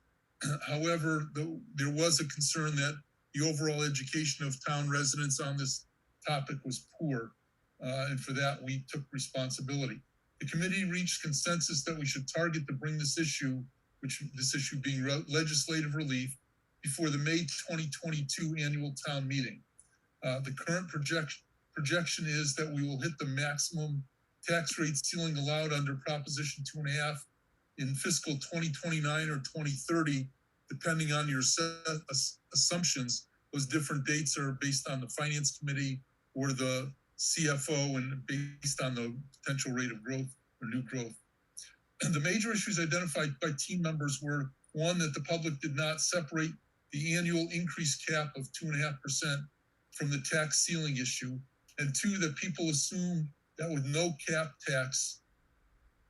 However, there was a concern that the overall education of town residents on this topic was poor, and for that we took responsibility. The committee reached consensus that we should target to bring this issue being legislative relief, before the May 2022 annual town meeting. The current projection is that we will hit the maximum tax rate ceiling allowed under Proposition 2.5 in fiscal 2029 or 2030, depending on your assumptions. Those different dates are based on the Finance Committee or the CFO and based on the potential rate of growth or new growth. And the major issues identified by team members were, one, that the public did not separate the annual increase cap of 2.5% from the tax ceiling issue, and two, that people assumed that with no cap tax,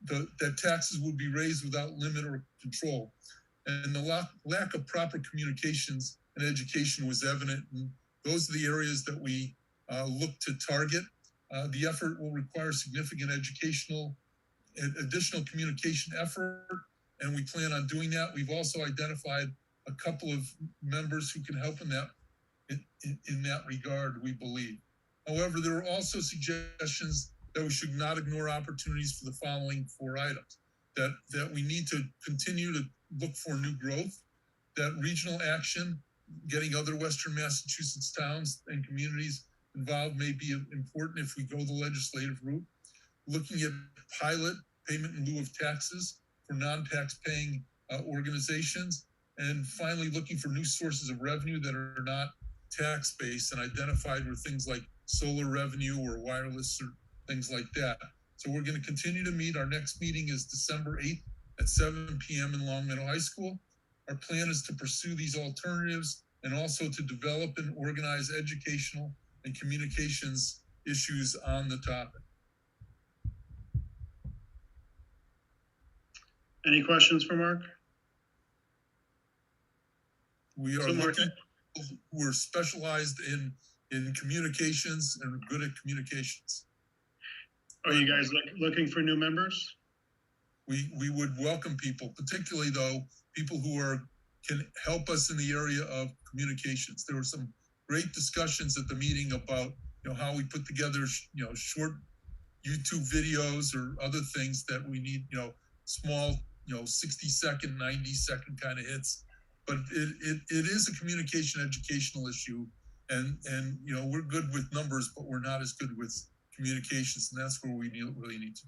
that taxes would be raised without limit or control. And the lack of proper communications and education was evident, and those are the areas that we look to target. The effort will require significant additional communication effort, and we plan on doing that. We've also identified a couple of members who can help in that regard, we believe. However, there are also suggestions that we should not ignore opportunities for the following 4 items. That we need to continue to look for new growth, that regional action, getting other Western Massachusetts towns and communities involved may be important if we go the legislative route. Looking at pilot payment in lieu of taxes for non-tax paying organizations. And finally, looking for new sources of revenue that are not tax-based and identified with things like solar revenue or wireless or things like that. So we're going to continue to meet. Our next meeting is December 8th at 7 p.m. in Longmeadow High School. Our plan is to pursue these alternatives and also to develop and organize educational and communications issues on the topic. Any questions for Mark? We are So Mark, looking at people who are specialized in communications and good at communications. are you guys looking for new members? We would welcome people, particularly though, people who can help us in the area of communications. There were some great discussions at the meeting about, how we put together, short YouTube videos or other things that we need, small, 60-second, 90-second kind of hits. But it is a communication educational issue. And we're good with numbers, but we're not as good with communications. And that's where we really need to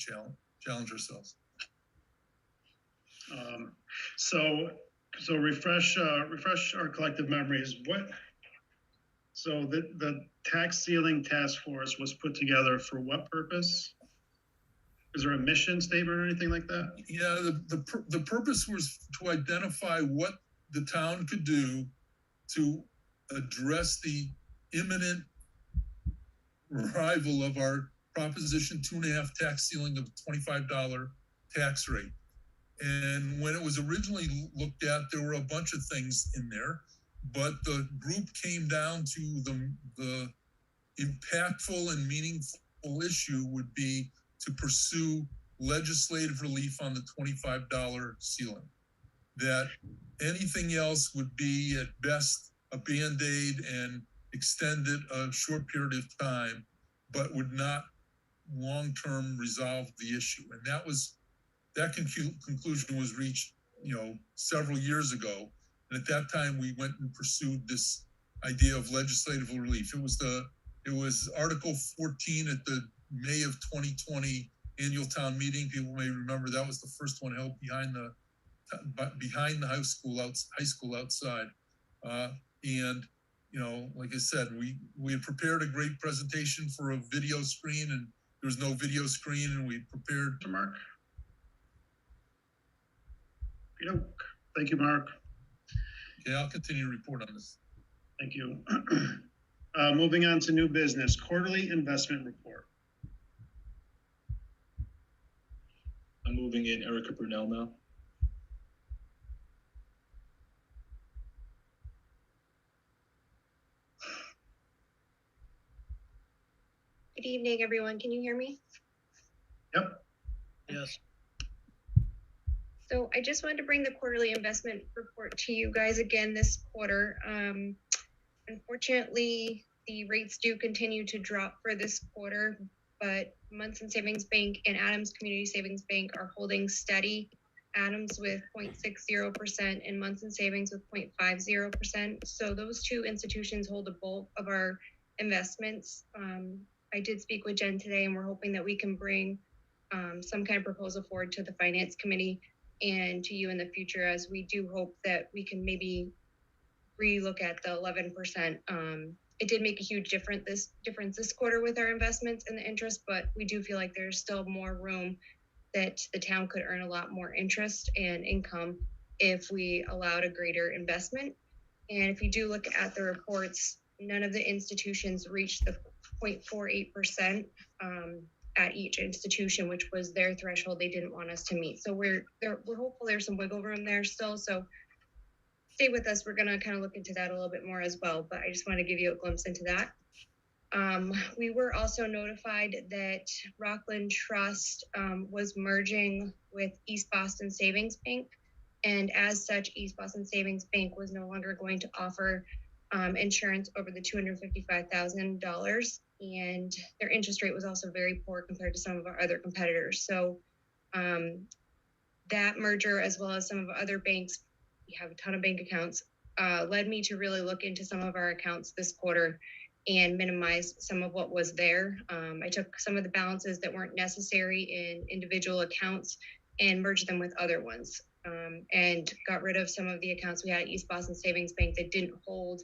challenge ourselves. So refresh our collective memories. So the tax ceiling task force was put together for what purpose? Is there a mission statement or anything like that? Yeah, the purpose was to identify what the town could do to address the imminent arrival of our Proposition 2.5 tax ceiling of $25 tax rate. And when it was originally looked at, there were a bunch of things in there, but the group came down to the impactful and meaningful issue would be to pursue legislative relief on the $25 ceiling. That anything else would be at best a Band-Aid and extend it a short period of time, but would not long-term resolve the issue. And that conclusion was reached, several years ago. And at that time, we went and pursued this idea of legislative relief. It was Article 14 at the May of 2020 annual town meeting. People may remember that was the first one held behind the high school outside. And like I said, we had prepared a great presentation for a video screen, and there was no video screen, and we prepared. Mark. Thank you, Mark. Okay, I'll continue to report on this. Thank you. Moving on to new business, quarterly investment report. I'm moving in Erica Brunel now. Good evening, everyone. Can you hear me? Yep. Yes. So I just wanted to bring the quarterly investment report to you guys again this quarter. Unfortunately, the rates do continue to drop for this quarter, but Munson Savings Bank and Adams Community Savings Bank are holding steady. Adams with 0.60% and Munson Savings with 0.50%. So those two institutions hold the bulk of our investments. I did speak with Jen today, and we're hoping that we can bring some kind of proposal forward to the Finance Committee and to you in the future, as we do hope that we can maybe relook at the 11%. It did make a huge difference this quarter with our investments and the interest, but we do feel like there's still more room that the town could earn a lot more interest and income if we allowed a greater investment. And if you do look at the reports, none of the institutions reached the 0.48% at each institution, which was their threshold they didn't want us to meet. So we're hopeful there's some wiggle room there still. So stay with us. We're going to kind of look into that a little bit more as well, but I just want to give you a glimpse into that. We were also notified that Rockland Trust was merging with East Boston Savings Bank. And as such, East Boston Savings Bank was no longer going to offer insurance over the $255,000. And their interest rate was also very poor compared to some of our other competitors. So that merger, as well as some of our other banks, we have a ton of bank accounts, led me to really look into some of our accounts this quarter and minimize some of what was there. I took some of the balances that weren't necessary in individual accounts and merged them with other ones, and got rid of some of the accounts we had at East Boston Savings Bank that didn't hold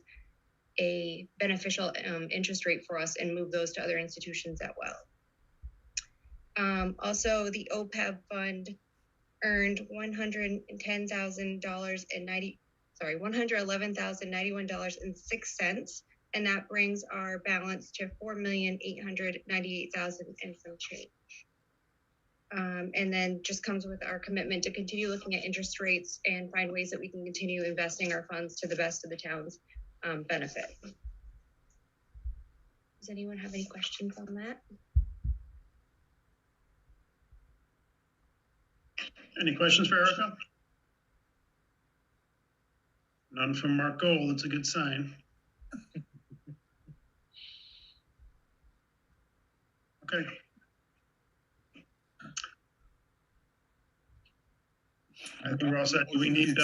a beneficial interest rate for us, and move those to other institutions as well. Also, the OPEB fund earned $110,000 and $111,091.06. And that brings our balance to $4,898,000 and some change. And then just comes with our commitment to continue looking at interest rates and find ways that we can continue investing our funds to the best of the town's benefit. Does anyone have any questions on that? Any questions for Erica? None from Mark Gold. That's a good sign. Okay. I think we're all set. Do we need,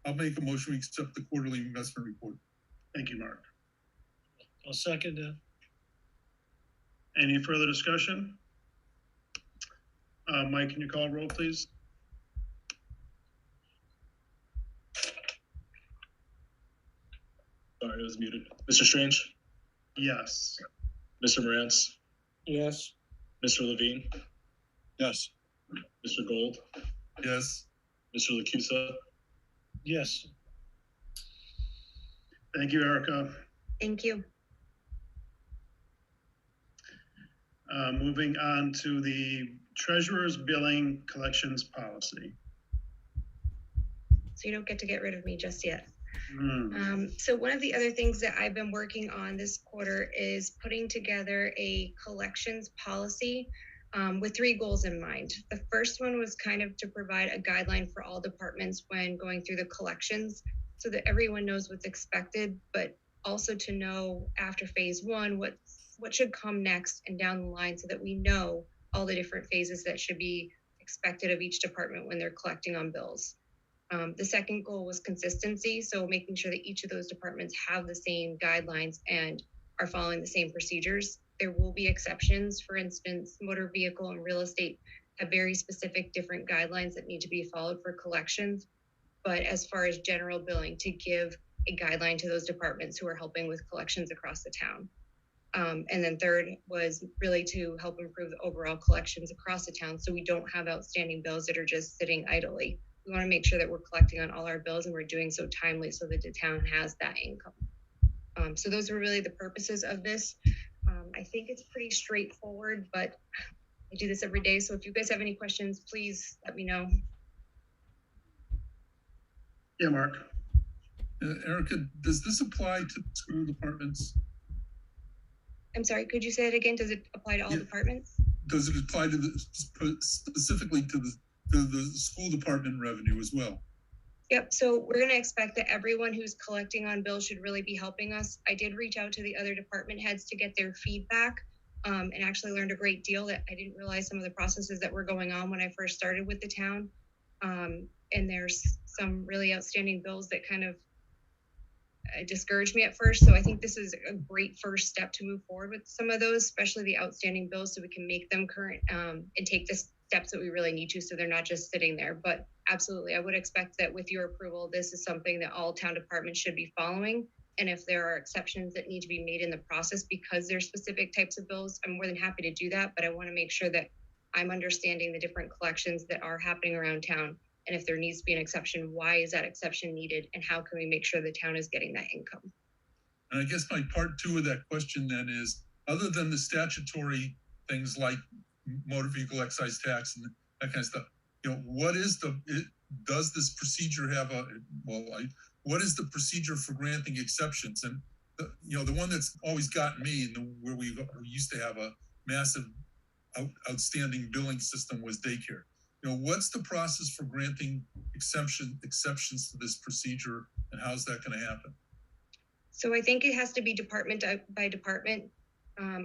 I'll make a motion, we accept the quarterly investment report. thank you, Mark. I'll second that. Any further discussion? Mike, can you call roll, please? Sorry, I was muted. Mr. Strange? Yes. Mr. Morantz? Yes. Mr. Levine? Yes. Mr. Gold? Yes. Mr. Lacusa? Yes. Thank you, Erica. Thank you. Moving on to the treasurer's billing collections policy. So you don't get to get rid of me just yet. Mm. So one of the other things that I've been working on this quarter is putting together a collections policy with 3 goals in mind. The first one was kind of to provide a guideline for all departments when going through the collections so that everyone knows what's expected, but also to know after phase 1 what should come next and down the line so that we know all the different phases that should be expected of each department when they're collecting on bills. The second goal was consistency, so making sure that each of those departments have the same guidelines and are following the same procedures. There will be exceptions. For instance, motor vehicle and real estate have very specific different guidelines that need to be followed for collections. But as far as general billing, to give a guideline to those departments who are helping with collections across the town. And then third was really to help improve the overall collections across the town so we don't have outstanding bills that are just sitting idly. We want to make sure that we're collecting on all our bills and we're doing so timely so that the town has that income. So those were really the purposes of this. I think it's pretty straightforward, but I do this every day. So if you guys have any questions, please let me know. Yeah, Mark. Erica, does this apply to school departments? I'm sorry, could you say it again? Does it apply to all departments? Does it apply to specifically to the school department revenue as well? Yep, so we're going to expect that everyone who's collecting on bills should really be helping us. I did reach out to the other department heads to get their feedback and actually learned a great deal that I didn't realize some of the processes that were going on when I first started with the town. And there's some really outstanding bills that kind of discouraged me at first. So I think this is a great first step to move forward with some of those, especially the outstanding bills, so we can make them current and take the steps that we really need to so they're not just sitting there. But absolutely, I would expect that with your approval, this is something that all town departments should be following. And if there are exceptions that need to be made in the process because there's specific types of bills, I'm more than happy to do that. But I want to make sure that I'm understanding the different collections that are happening around town. And if there needs to be an exception, why is that exception needed? And how can we make sure the town is getting that income? And I guess my part 2 of that question then is, other than the statutory things like motor vehicle excise tax and that kind of stuff, what is does this procedure have what is the procedure for granting exceptions? And the one that's always gotten me, and where we used to have a massive outstanding billing system, was daycare. What's the process for granting exceptions to this procedure, and how's that going to happen? So I think it has to be department by department.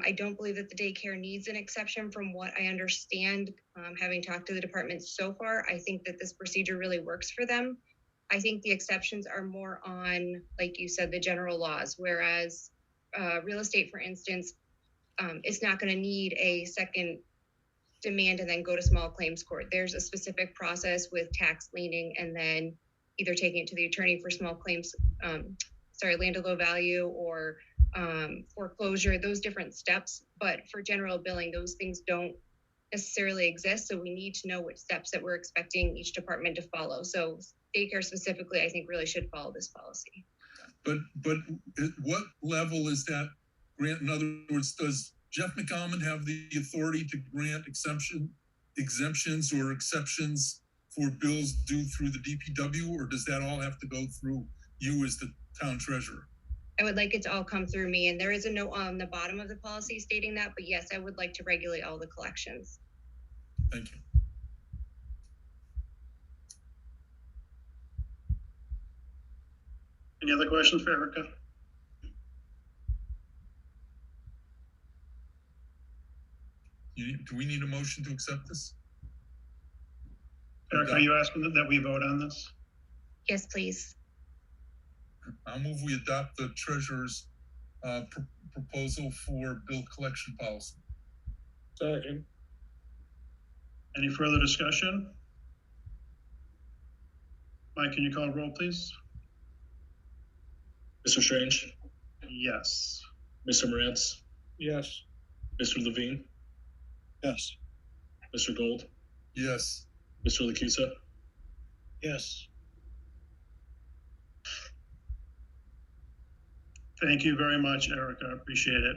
I don't believe that the daycare needs an exception from what I understand, having talked to the departments so far. I think that this procedure really works for them. I think the exceptions are more on, like you said, the general laws, whereas real estate, for instance, it's not going to need a second demand and then go to small claims court. There's a specific process with tax liening and then either taking it to the attorney for small claims, land of low value or foreclosure, those different steps. But for general billing, those things don't necessarily exist. So we need to know which steps that we're expecting each department to follow. So daycare specifically, I think really should follow this policy. But what level is that grant? In other words, does Jeff McAlmond have the authority to grant exemptions or exceptions for bills due through the DPW, or does that all have to go through you as the town treasurer? I would like it to all come through me, and there is a note on the bottom of the policy stating that, but yes, I would like to regulate all the collections. Thank you. Any other questions for Erica? Do we need a motion to accept this? Erica, are you asking that we vote on this? Yes, please. I'll move we adopt the treasurer's proposal for bill collection policy. Second. Any further discussion? Mike, can you call roll, please? Mr. Strange, Yes. Mr. Morantz, Yes. Mr. Levine, Yes. Mr. Gold, Yes. Mr. Lakusa, Yes. Thank you very much, Erica. I appreciate it.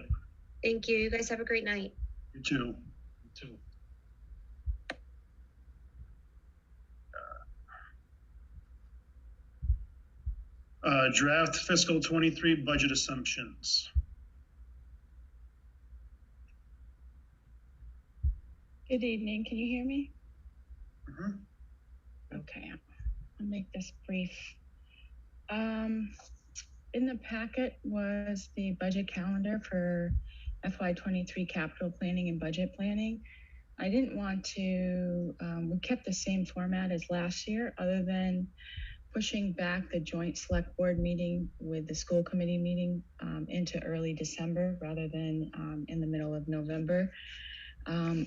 Thank you. You guys have a great night. You too. You too. Draft fiscal 23 budget assumptions. Good evening. Can you hear me? Mhm. Okay, I'll make this brief. In the packet was the budget calendar for FY23 capital planning and budget planning. I didn't want to, we kept the same format as last year, other than pushing back the joint select board meeting with the school committee meeting into early December rather than in the middle of November.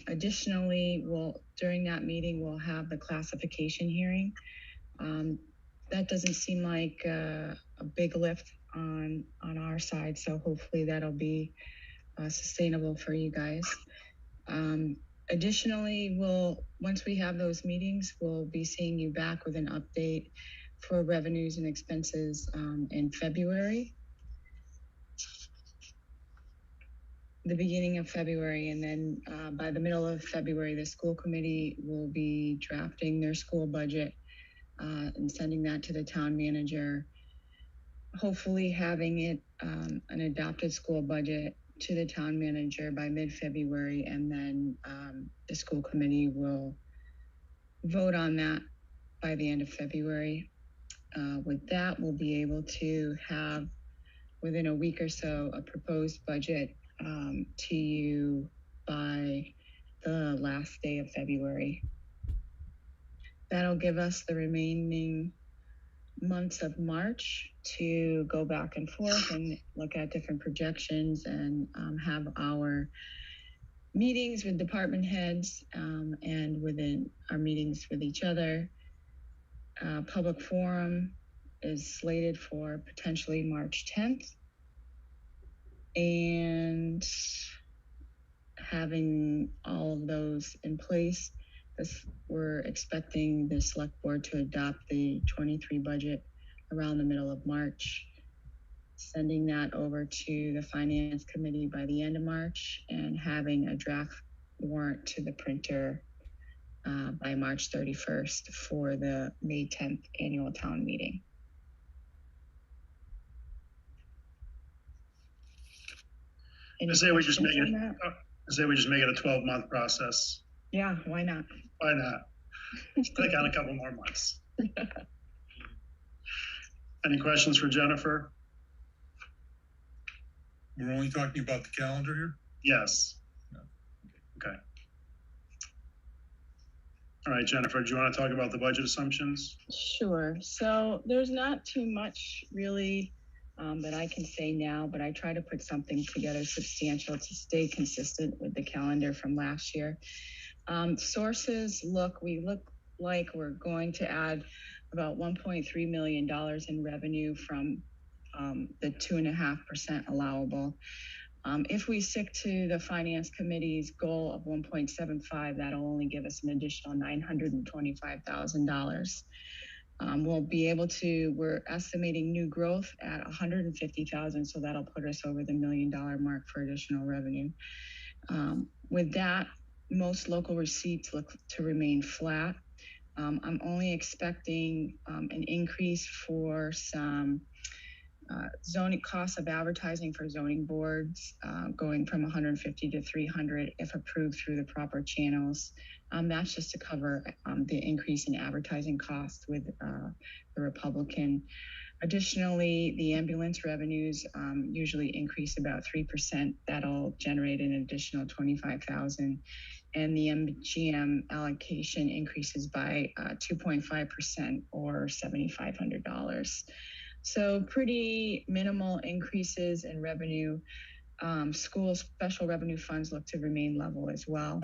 Additionally, during that meeting, we'll have the classification hearing. That doesn't seem like a big lift on our side, so hopefully that'll be sustainable for you guys. Additionally, once we have those meetings, we'll be seeing you back with an update for revenues and expenses in February. The beginning of February, and then by the middle of February, the school committee will be drafting their school budget and sending that to the town manager, hopefully having it an adopted school budget to the town manager by mid-February, and then the school committee will vote on that by the end of February. With that, we'll be able to have within a week or so a proposed budget to you by the last day of February. That'll give us the remaining months of March to go back and forth and look at different projections and have our meetings with department heads and within our meetings with each other. Public forum is slated for potentially March 10th. And having all of those in place, we're expecting the select board to adopt the 23 budget around the middle of March, sending that over to the finance committee by the end of March, and having a draft warrant to the printer by March 31st for the May 10th annual town meeting. I say we just make it a 12-month process. Yeah, why not? Why not? Click on a couple more months. Any questions for Jennifer? We're only talking about the calendar here? Yes. No. Okay. All right, Jennifer, do you want to talk about the budget assumptions? Sure. So there's not too much really that I can say now, but I try to put something together substantial to stay consistent with the calendar from last year. Sources we look like we're going to add about $1.3 million in revenue from the 2.5% allowable. If we stick to the finance committee's goal of 1.75, that'll only give us an additional $925,000. We're estimating new growth at 150,000, so that'll put us over the $1 million mark for additional revenue. With that, most local receipts look to remain flat. I'm only expecting an increase for some zoning costs of advertising for zoning boards, going from 150 to 300 if approved through the proper channels. That's just to cover the increase in advertising costs with the Republican. Additionally, the ambulance revenues usually increase about 3%. That'll generate an additional 25,000. And the MGM allocation increases by 2.5% or $7,500. So pretty minimal increases in revenue. School special revenue funds look to remain level as well.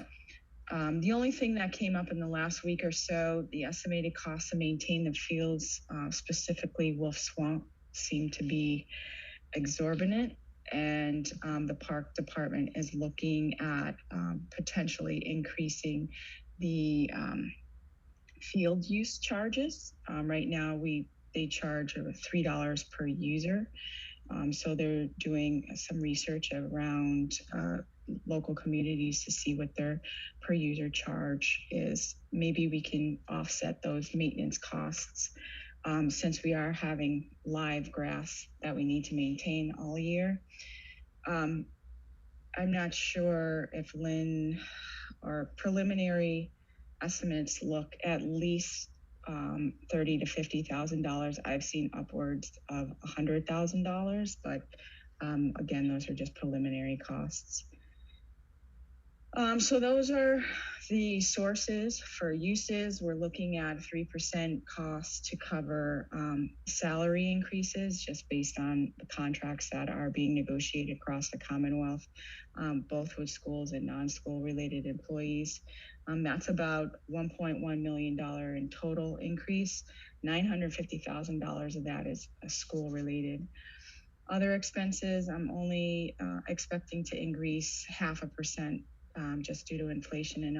The only thing that came up in the last week or so, the estimated cost to maintain the fields, specifically Wolf Swamp, seem to be exorbitant. And the park department is looking at potentially increasing the field use charges. Right now, they charge $3 per user. So they're doing some research around local communities to see what their per user charge is. Maybe we can offset those maintenance costs since we are having live grass that we need to maintain all year. I'm not sure if Lynn or preliminary estimates look at least $30,000 to $50,000. I've seen upwards of $100,000, but again, those are just preliminary costs. So those are the sources. For uses. We're looking at 3% cost to cover salary increases just based on the contracts that are being negotiated across the Commonwealth, both with schools and non-school related employees. That's about $1.1 million in total increase. $950,000 of that is school related. Other expenses, I'm only expecting to increase 0.5%. Just due to inflation and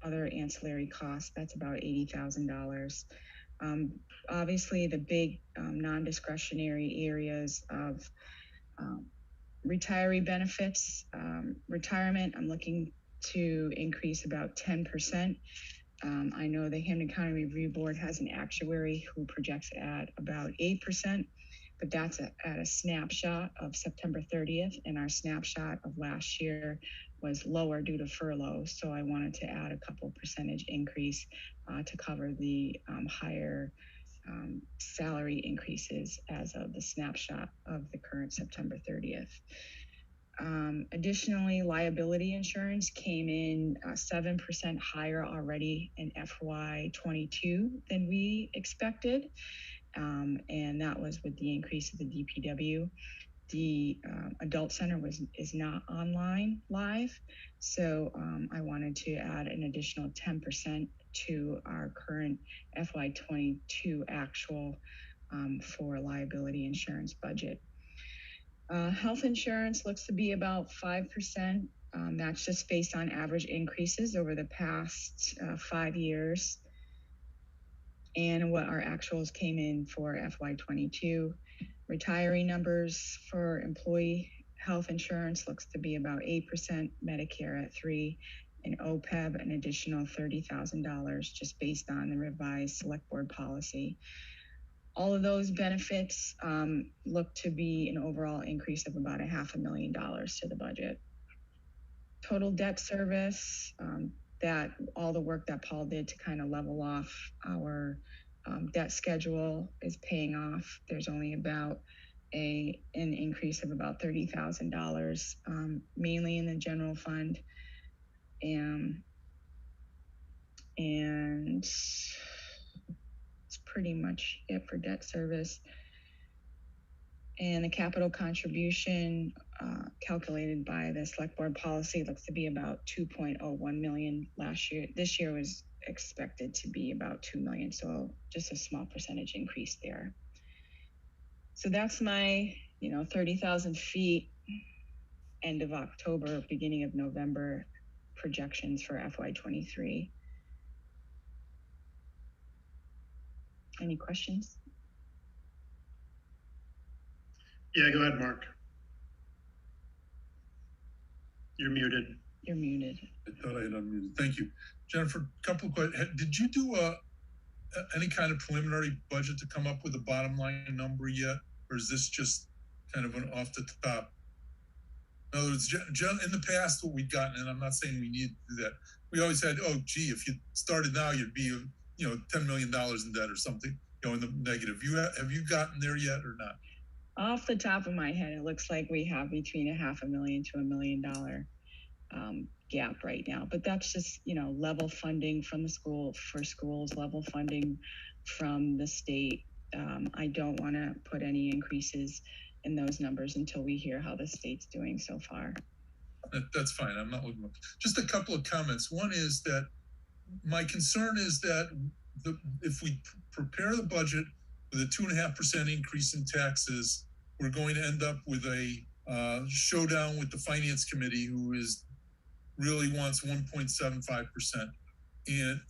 other ancillary costs. That's about $80,000. Obviously, the big non-discretionary areas of retiree benefits, retirement, I'm looking to increase about 10%. I know the Hampden County Review Board has an actuary who projects at about 8%. But that's at a snapshot of September 30th, and our snapshot of last year was lower due to furlough. So I wanted to add a couple percentage increase to cover the higher salary increases as of the snapshot of the current September 30th. Additionally, liability insurance came in 7% higher already in FY22 than we expected. And that was with the increase of the DPW. The adult center is not online live, so I wanted to add an additional 10% to our current FY22 actual for liability insurance budget. Health insurance looks to be about 5%. That's just based on average increases over the past 5 years. And what our actuals came in for FY22. Retiree numbers for employee health insurance looks to be about 8%, Medicare at 3%, and OPEB an additional $30,000 just based on the revised select board policy. All of those benefits look to be an overall increase of about $500,000 to the budget. Total debt service, that all the work that Paul did to kind of level off our debt schedule is paying off. There's only about an increase of about $30,000, mainly in the general fund. And it's pretty much it for debt service. And the capital contribution calculated by the select board policy looks to be about 2.01 million last year. This year was expected to be about 2 million, so just a small percentage increase there. So that's my 30,000 feet end of October, beginning of November projections for FY23. Any questions? Yeah, go ahead, Mark. You're muted. You're muted. I thought I had unmuted. Thank you. Jennifer, a couple of questions. Did you do any kind of preliminary budget to come up with a bottom line number yet? Or is this just kind of an off the top? In other words, in the past, what we've gotten, and I'm not saying we need to do that, we always had, oh, gee, if you started now, you'd be, $10 million in debt or something, in the negative. Have you gotten there yet or not? Off the top of my head, it looks like we have between $500,000 to $1 million gap right now. But that's just, level funding from the school for schools, level funding from the state. I don't want to put any increases in those numbers until we hear how the state's doing so far. That's fine. I'm not looking. Just a couple of comments. One is that my concern is that if we prepare the budget with a 2.5% increase in taxes, we're going to end up with a showdown with the finance committee, who really wants 1.75%. And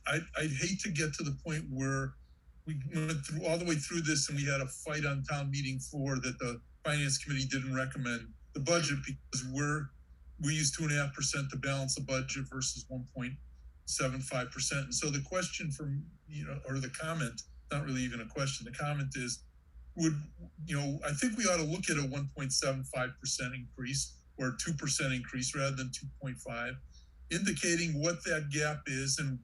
I'd hate to get to the point where we went through all the way through this and we had a fight on town meeting floor that the finance committee didn't recommend the budget because we use 2.5% to balance the budget versus 1.75%. And so the question from, or the comment, not really even a question, the comment is, I think we ought to look at a 1.75% increase or a 2% increase rather than 2.5, indicating what that gap is and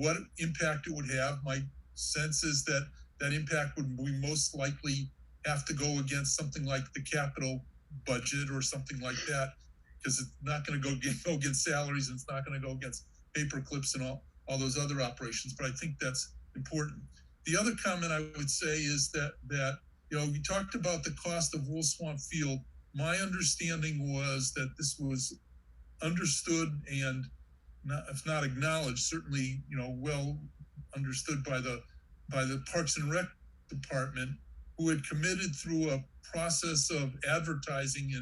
what impact it would have. My sense is that impact would we most likely have to go against something like the capital budget or something like that, because it's not going to go against salaries and it's not going to go against paper clips and all those other operations. But I think that's important. The other comment I would say is that we talked about the cost of Wool Swamp Field. My understanding was that this was understood and if not acknowledged, certainly well understood by the Parks and Rec department, who had committed through a process of advertising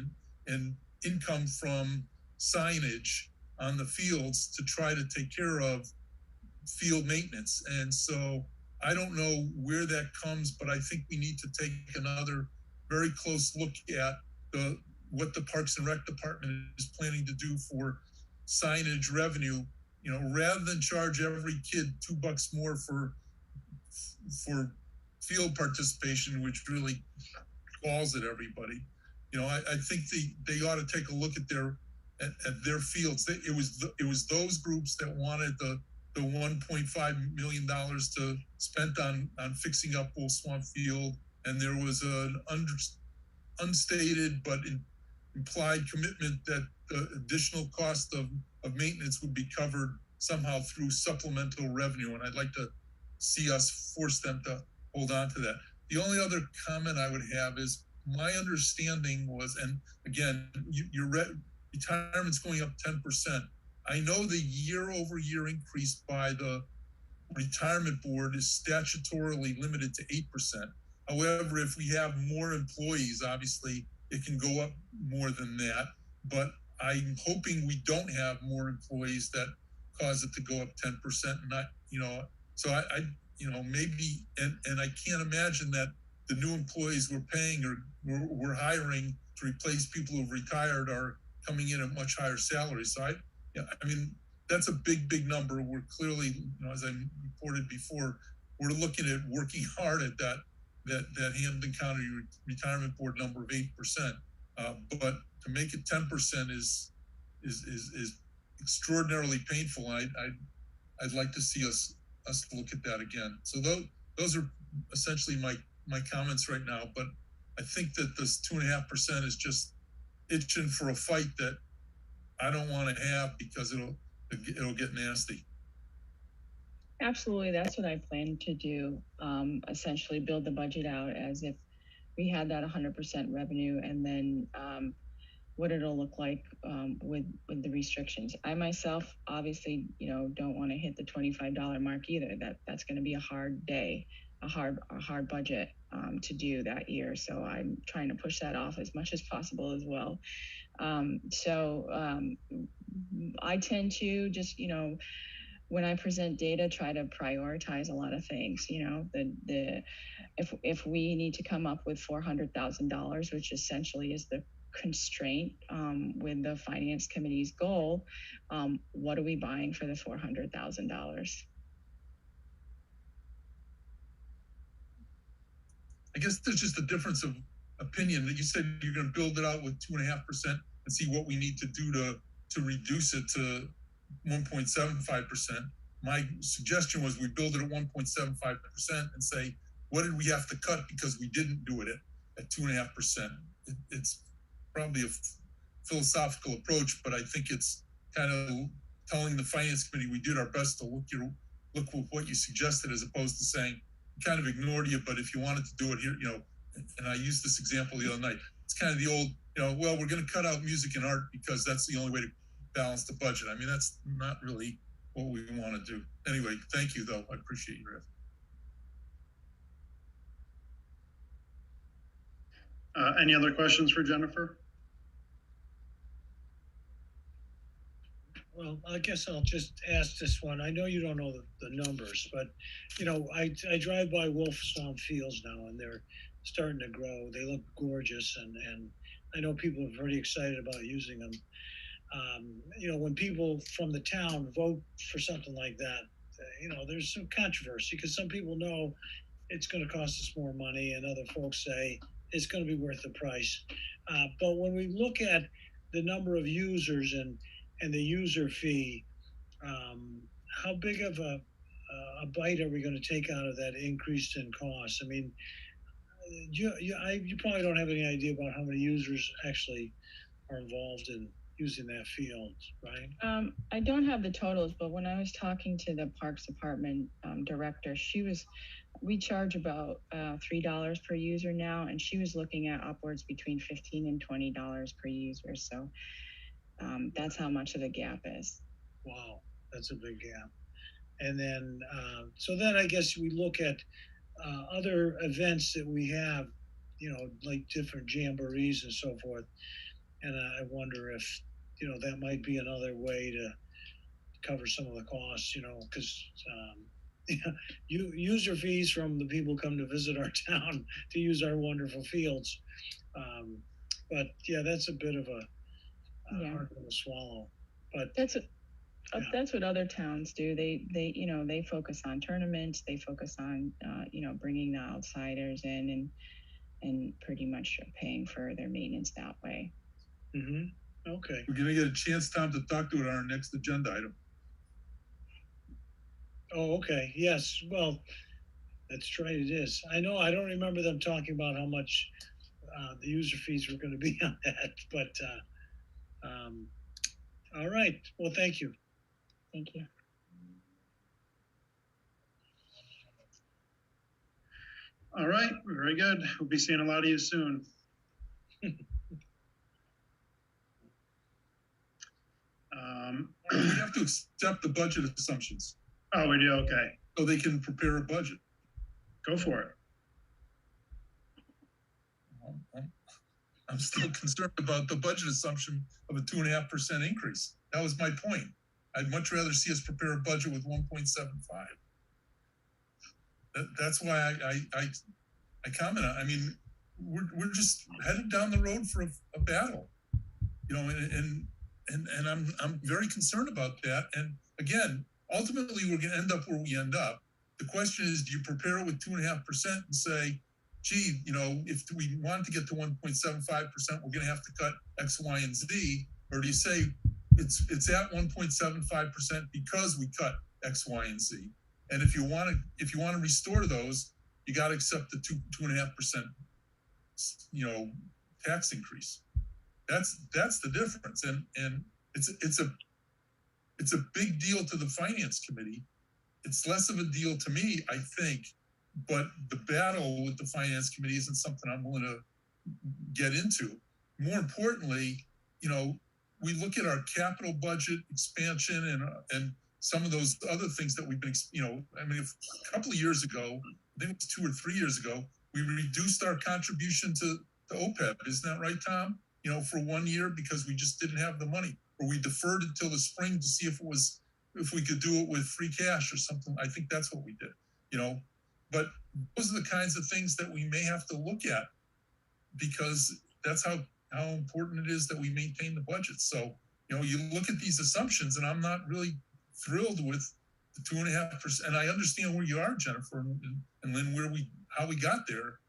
and income from signage on the fields to try to take care of field maintenance. And so I don't know where that comes, but I think we need to take another very close look at what the Parks and Rec department is planning to do for signage revenue, rather than charge every kid $2 more for field participation, which really falls at everybody. I think they ought to take a look at their fields. It was those groups that wanted the $1.5 million to spent on fixing up Wool Swamp Field, and there was an unstated but implied commitment that the additional cost of maintenance would be covered somehow through supplemental revenue, and I'd like to see us force them to hold on to that. The only other comment I would have is my understanding was, and again, your retirement's going up 10%. I know the year-over-year increase by the retirement board is statutorily limited to 8%. However, if we have more employees, obviously it can go up more than that. But I'm hoping we don't have more employees that cause it to go up 10%. And so I maybe, and I can't imagine that the new employees we're paying or we're hiring to replace people who've retired are coming in at much higher salaries. So that's a big number. We're clearly, as I reported before, we're looking at working hard at that Hampden County Retirement Board number of 8%. But to make it 10% is extraordinarily painful. I'd like to see us look at that again. So those are essentially my comments right now. But I think that this 2.5% is just itching for a fight that I don't want to have because it'll get nasty. Absolutely, that's what I plan to do. Essentially, build the budget out as if we had that 100% revenue, and then what it'll look like with the restrictions. I myself, obviously, don't want to hit the $25 mark either. That's going to be a hard day, a hard budget to do that year. So I'm trying to push that off as much as possible as well. I tend to just, when I present data, try to prioritize a lot of things. You know, if we need to come up with $400,000, which essentially is the constraint with the finance committee's goal, what are we buying for the $400,000? I guess there's just a difference of opinion that you said you're going to build it out with 2.5% and see what we need to do to reduce it to 1.75%. My suggestion was we build it at 1.75% and say, what did we have to cut because we didn't do it at 2.5%? It's probably a philosophical approach, but I think it's kind of telling the finance committee we did our best to look with what you suggested, as opposed to saying, kind of ignored you, but if you wanted to do it here, you know, and I used this example the other night, it's kind of the old, you know, well, we're going to cut out music and art because that's the only way to balance the budget. I mean, that's not really what we want to do. Anyway, thank you, though. I appreciate your effort. Any other questions for Jennifer? Well, I guess I'll just ask this one. I know you don't know the numbers, but you know, I drive by Wolfstone Fields now, and they're starting to grow. They look gorgeous, and I know people are pretty excited about using them. You know, when people from the town vote for something like that, you know, there's some controversy because some people know it's going to cost us more money, and other folks say it's going to be worth the price. But when we look at the number of users and the user fee, how big of a bite are we going to take out of that increase in cost? I mean, you probably don't have any idea about how many users actually are involved in using that field, right? I don't have the totals, but when I was talking to the Parks Department director, we charge about $3 per user now, and she was looking at upwards between $15 and $20 per user. So that's how much of the gap is. Wow, that's a big gap. And then, so then I guess we look at other events that we have, you know, like different jamborees and so forth. And I wonder if, you know, that might be another way to cover some of the costs, you know, because user fees from the people who come to visit our town to use our wonderful fields. But yeah, that's a bit of a hard one to swallow. But that's what other towns do. They you know, they focus on tournaments. They focus on you know, bringing the outsiders in and pretty much paying for their maintenance that way. Mm-hmm. Okay. We're going to get a chance, Tom, to talk to it on our next agenda item. Oh, okay. Yes. Well, that's right. It is. I know. I don't remember them talking about how much the user fees were going to be on that, but all right. Well, thank you. Thank you. All right. Very good. We'll be seeing a lot of you soon. We have to accept the budget assumptions. Oh, we do? Okay. So they can prepare a budget. Go for it. I'm still concerned about the budget assumption of a 2.5% increase. That was my point. I'd much rather see us prepare a budget with 1.75. That's why I comment on. I mean, we're just headed down the road for a battle, you know, and I'm very concerned about that. And again, ultimately, we're going to end up where we end up. The question is, do you prepare it with 2.5% and say, gee, you know, if we want to get to 1.75%, we're going to have to cut X, Y, and Z? Or do you say it's at 1.75% because we cut X, Y, and Z? And if you want to restore those, you got to accept the 2.5%, you know, tax increase. That's the difference, and it's a big deal to the finance committee. It's less of a deal to me, I think. But the battle with the finance committee isn't something I'm willing to get into. More importantly, you know, we look at our capital budget expansion and some of those other things that we've been, you know, I mean, a couple of years ago, I think it was 2 or 3 years ago, we reduced our contribution to OPEB. Isn't that right, Tom? You know, for 1 year because we just didn't have the money, or we deferred it till the spring to see if it was if we could do it with free cash or something, I think that's what we did, you know. But those are the kinds of things that we may have to look at, because that's how important it is that we maintain the budget. So, you know, you look at these assumptions, and I'm not really thrilled with the 2.5%. And I understand where you are, Jennifer and Lynn, how we got there,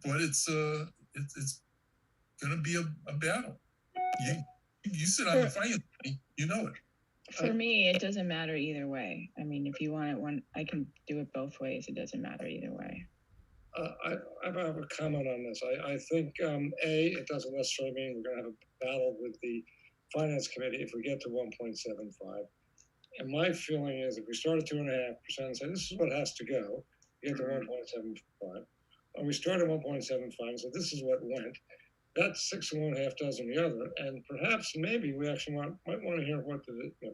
but it's going to be a battle. You sit on the finance committee, you know it. For me, it doesn't matter either way. I mean, if you want it I can do it both ways. It doesn't matter either way. I have a comment on this. I think, it doesn't necessarily mean we're going to have a battle with the finance committee if we get to 1.75. And my feeling is if we start at 2.5% and say, this is what has to go, get to 1.75, and we start at 1.75 and say, this is what went, that's 6 and 1/2 dozen the other. And perhaps maybe we actually might want to hear what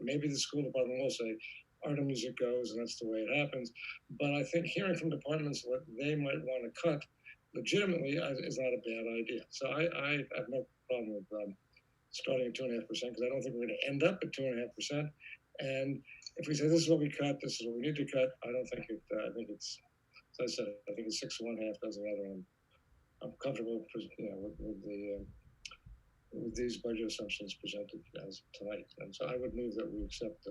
maybe the school department will say, Artemis it goes, and that's the way it happens. But I think hearing from departments what they might want to cut legitimately is not a bad idea. So I have no problem with starting at 2.5%, because I don't think we're going to end up at 2.5%. And if we say this is what we cut, this is what we need to cut, I don't think it. I think it's, as I said, I think it's 6 and 1/2 dozen the other. And I'm comfortable, with these budget assumptions presented as tonight. And so I would move that we accept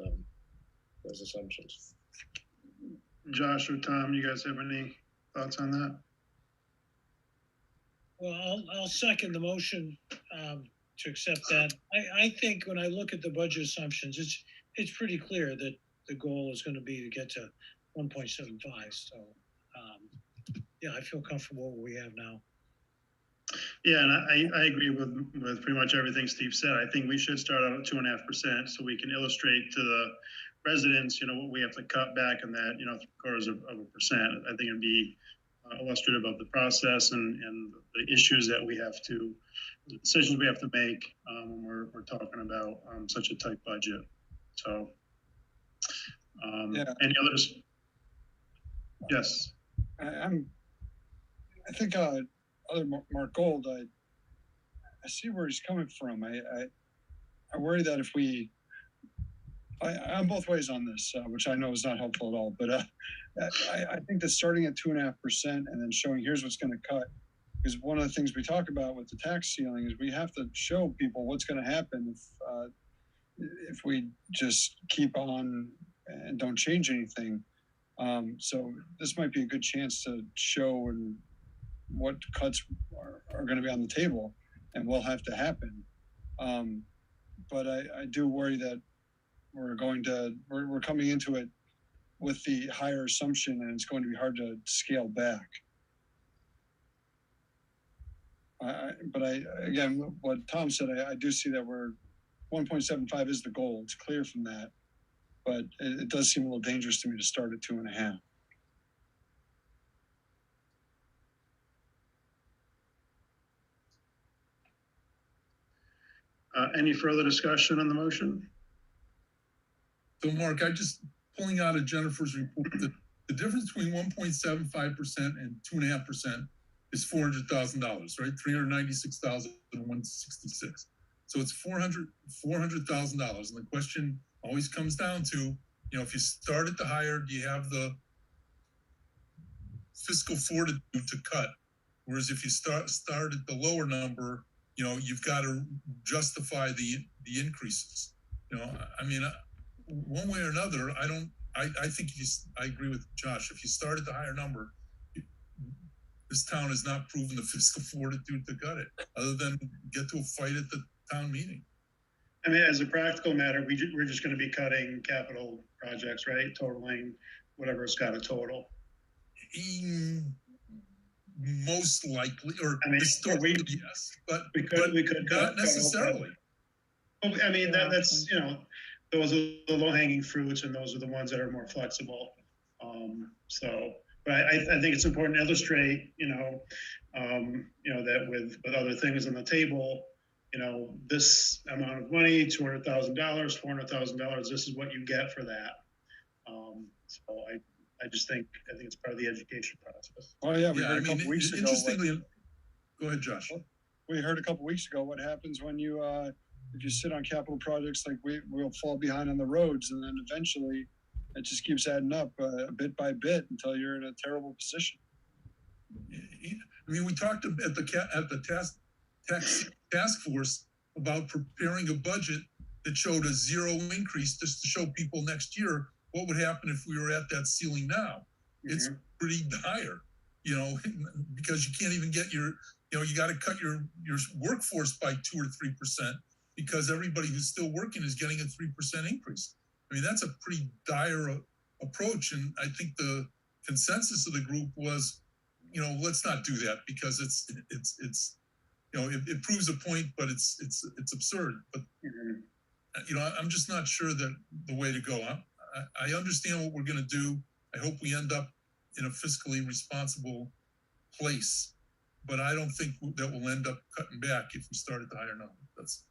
those assumptions. Josh or Tom, you guys have any thoughts on that? Well, I'll second the motion to accept that. I think when I look at the budget assumptions, it's pretty clear that the goal is going to be to get to 1.75. So, yeah, I feel comfortable with what we have now. Yeah, and I agree with pretty much everything Steve said. I think we should start out at 2.5% so we can illustrate to the residents, what we have to cut back in that, 3/4 of a percent. I think it'd be illustrative of the process and the issues that we have to, the decisions we have to make when we're talking about such a tight budget. So, any others? Yes. I think other Mark Gold, I see where he's coming from. I worry that if I'm both ways on this, which I know is not helpful at all, but I think that starting at 2.5% and then showing here's what's going to cut, because one of the things we talk about with the tax ceiling is we have to show people what's going to happen if we just keep on and don't change anything. So this might be a good chance to show what cuts are going to be on the table and will have to happen. But I do worry that we're coming into it with the higher assumption, and it's going to be hard to scale back. But again, what Tom said, I do see that 1.75 is the goal. It's clear from that, but it does seem a little dangerous to me to start at 2.5. Any further discussion on the motion? So, Mark, I just pulling out of Jennifer's report that the difference between 1.75% and 2.5% is $400,000, right? $396,166. So it's $400,000. And the question always comes down to, if you start at the higher, do you have the fiscal fortitude to cut? Whereas if you start at the lower number, you've got to justify the increases. I mean, one way or another, I think I agree with Josh. If you start at the higher number, this town has not proven the fiscal fortitude to cut it, other than get to a fight at the town meeting. I mean, as a practical matter, we're just going to be cutting capital projects, right? Totaling whatever it's got a total. Most likely, or historically, yes, but we could not necessarily. I mean, that's those are the low-hanging fruits, and those are the ones that are more flexible. But I think it's important to illustrate, that with other things on the table, this amount of money, $200,000, $400,000, this is what you get for that. So I think it's part of the education process. Oh yeah, we heard a couple weeks ago. Interestingly, go ahead, Josh. We heard a couple weeks ago what happens when you if you sit on capital projects, like we'll fall behind on the roads, and then eventually it just keeps adding up bit by bit until you're in a terrible position. I mean, we talked at the task force about preparing a budget that showed a zero increase, just to show people next year what would happen if we were at that ceiling now. It's pretty dire, you know, because you can't even get you got to cut your workforce by 2 or 3% because everybody who's still working is getting a 3% increase. I mean, that's a pretty dire approach. And I think the consensus of the group was, you know, let's not do that because it's you know, it proves a point, but it's absurd. But you know, I'm just not sure that the way to go. I understand what we're going to do. I hope we end up in a fiscally responsible place, but I don't think that we'll end up cutting back if we start at the higher number. That's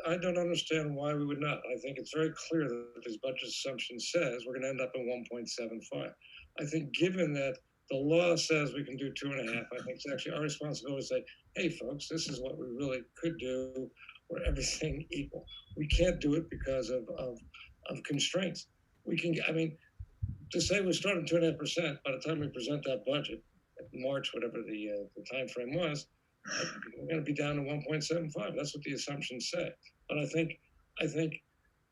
I don't understand why we would not. I think it's very clear that this budget assumption says we're going to end up at 1.75. I think given that the law says we can do 2.5, I think it's actually our responsibility to say, hey folks, this is what we really could do for everything equal. We can't do it because of constraints. We can, I mean, to say we're starting 2.5%, by the time we present that budget, March, whatever the time frame was, we're going to be down to 1.75. That's what the assumptions say. But I think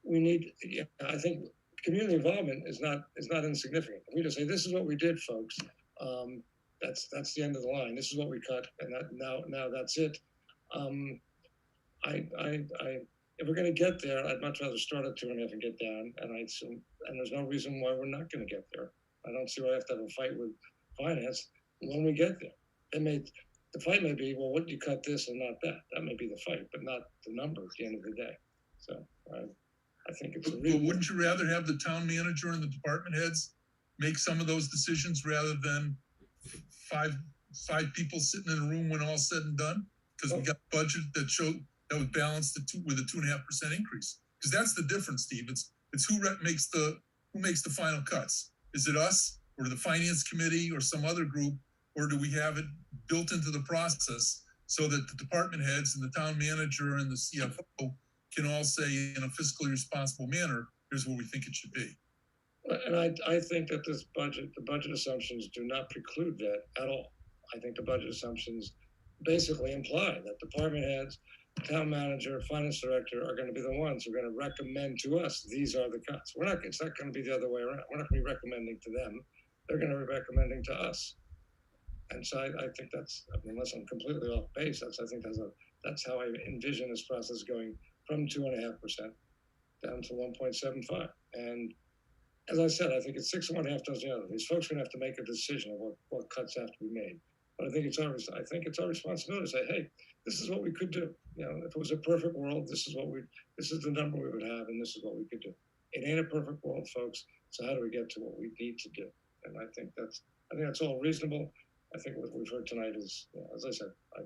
we need. Yeah, I think community involvement is not insignificant. We just say this is what we did, folks. That's the end of the line. This is what we cut, and now that's it. If we're going to get there, I'd much rather start at 2.5 and get down. And there's no reason why we're not going to get there. I don't see why I have to have a fight with finance when we get there. The fight may be, well, what do you cut this and not that? That may be the fight, but not the number at the end of the day. So I think it's a real. But wouldn't you rather have the town manager and the department heads make some of those decisions rather than five people sitting in a room when all's said and done? Because we got a budget that would balance with a 2.5% increase. Because that's the difference, Steve. It's who makes the final cuts. Is it us or the finance committee or some other group, or do we have it built into the process so that the department heads and the town manager and the CFO can all say in a fiscally responsible manner, here's what we think it should be. And I think that the budget assumptions do not preclude that at all. I think the budget assumptions basically imply that department heads, town manager, finance director are going to be the ones who are going to recommend to us, these are the cuts. It's not going to be the other way around. We're not going to be recommending to them. They're going to be recommending to us. And so I think unless I'm completely off base, that's how I envision this process going from 2.5% down to 1.75. And as I said, I think it's 6 of one, half dozen the other. These folks are going to have to make a decision of what cuts have to be made. But I think it's our responsibility to say, hey, this is what we could do. You know, if it was a perfect world, this is the number we would have, and this is what we could do. It ain't a perfect world, folks. So how do we get to what we need to do? And I think that's all reasonable. I think what we've heard tonight is, as I said, I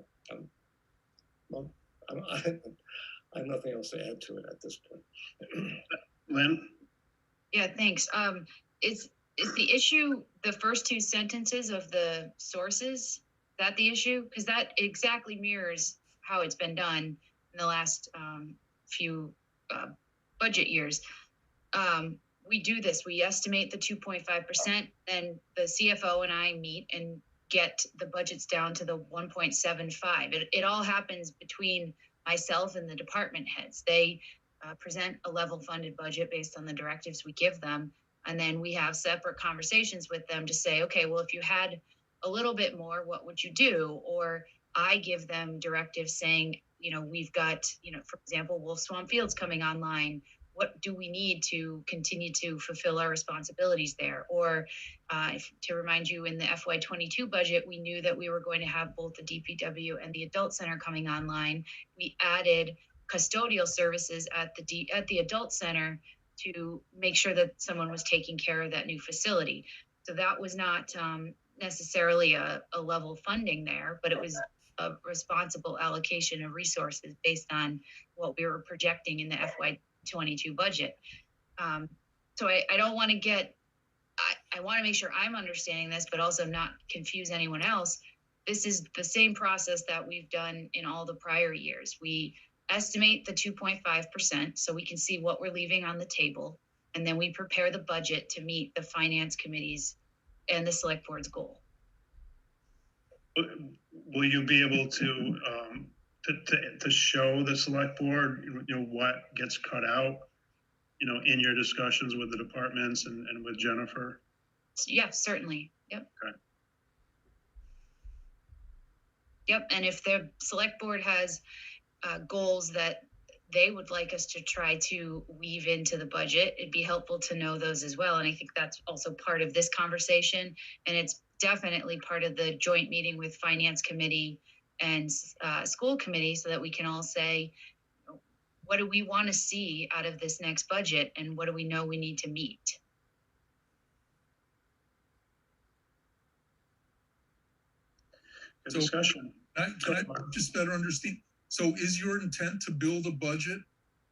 have nothing else to add to it at this point. Lynn? Yeah, thanks. Is the issue the first two sentences of the sources? Is that the issue? Because that exactly mirrors how it's been done in the last few budget years. We do this. We estimate the 2.5%, then the CFO and I meet and get the budgets down to the 1.75. It all happens between myself and the department heads. They present a level funded budget based on the directives we give them. And then we have separate conversations with them to say, okay, well, if you had a little bit more, what would you do? Or I give them directives saying, we've got, for example, Wolf Swamp Fields coming online. What do we need to continue to fulfill our responsibilities there? Or to remind you, in the FY22 budget, we knew that we were going to have both the DPW and the adult center coming online. We added custodial services at the adult center to make sure that someone was taking care of that new facility. So that was not necessarily a level funding there, but it was a responsible allocation of resources based on what we were projecting in the FY22 budget. So I don't want to I want to make sure I'm understanding this, but also not confuse anyone else. This is the same process that we've done in all the prior years. We estimate the 2.5% so we can see what we're leaving on the table. And then we prepare the budget to meet the finance committee's and the select board's goal. Will you be able to show the select board, what gets cut out, in your discussions with the departments and with Jennifer? Yeah, certainly. Yep. Okay. Yep. And if the select board has goals that they would like us to try to weave into the budget, it'd be helpful to know those as well. And I think that's also part of this conversation. And it's definitely part of the joint meeting with finance committee and school committee, so that we can all say, what do we want to see out of this next budget? And what do we know we need to meet? Good discussion. Can I just better understand? So is your intent to build a budget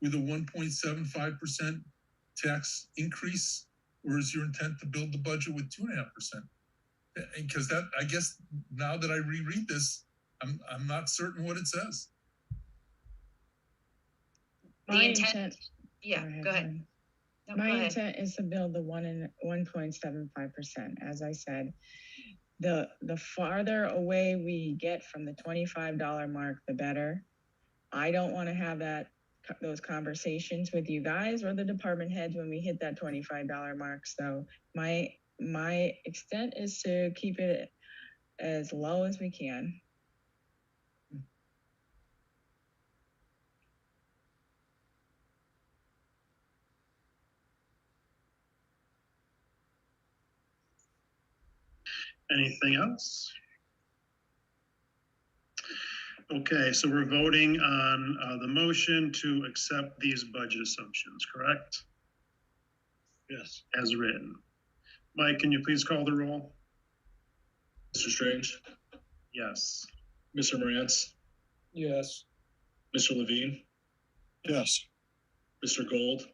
with a 1.75% tax increase, or is your intent to build the budget with 2.5%? Because that, I guess, now that I reread this, I'm not certain what it says. The intent. Yeah, go ahead. No, My intent is to build the 1.75%. As I said, the farther away we get from the $25 mark, the better. I don't want to have those conversations with you guys or the department heads when we hit that $25 mark. So my extent is to keep it as low as we can. Anything else? Okay, so we're voting on the motion to accept these budget assumptions, correct? Yes. As written. Mike, can you please call the roll? Mr. Strange, Yes. Mr. Morantz, Yes. Mr. Levine, Yes. Mr. Gold,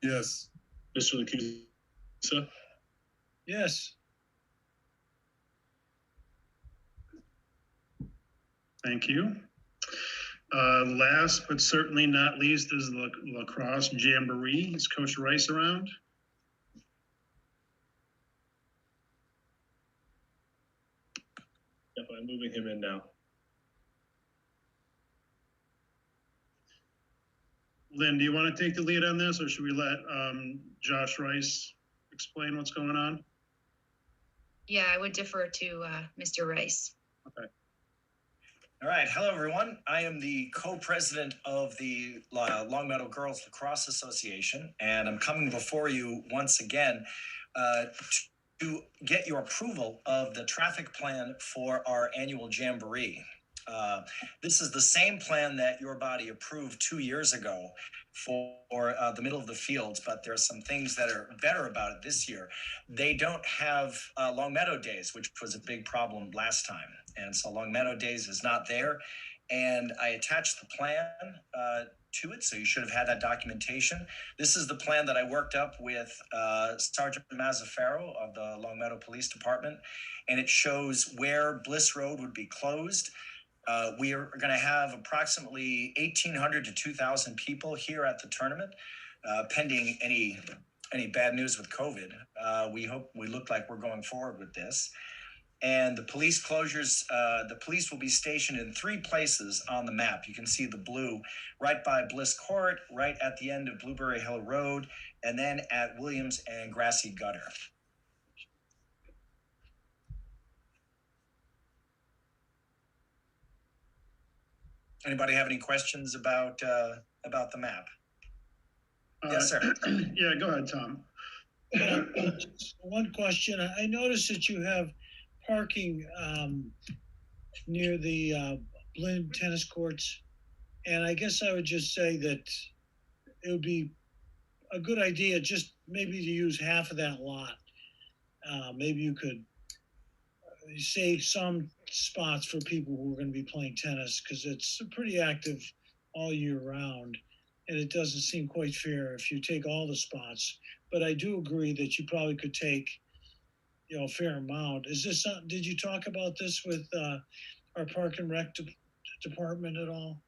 Yes. Mr. Lakusa, Yes. Thank you. Last but certainly not least is the lacrosse jamboree. Is Coach Rice around? Yep, I'm moving him in now. Lynn, do you want to take the lead on this, or should we let Josh Rice explain what's going on? Yeah, I would defer to Mr. Rice. Okay. All right. Hello, everyone. I am the co-president of the Longmeadow Girls Lacrosse Association, and I'm coming before you once again to get your approval of the traffic plan for our annual jamboree. This is the same plan that your body approved 2 years ago for the middle of the fields, but there are some things that are better about it this year. They don't have Longmeadow Days, which was a big problem last time. And so Longmeadow Days is not there. And I attached the plan to it, so you should have had that documentation. This is the plan that I worked up with Sergeant Mazzaferro of the Longmeadow Police Department, and it shows where Bliss Road would be closed. We are going to have approximately 1,800 to 2,000 people here at the tournament, pending any bad news with COVID. We look like we're going forward with this. And the police closures, the police will be stationed in 3 places on the map. You can see the blue right by Bliss Court, right at the end of Blueberry Hill Road, and then at Williams and Grassy Gutter. Anybody have any questions about the map? Yes, sir. Yeah, go ahead, Tom. One question. I noticed that you have parking near the Blinn tennis courts. And I guess I would just say that it would be a good idea just maybe to use half of that lot. Maybe you could save some spots for people who are going to be playing tennis, because it's pretty active all year round. And it doesn't seem quite fair if you take all the spots. But I do agree that you probably could take a fair amount. Is this something, did you talk about this with our Park and Rec department at all?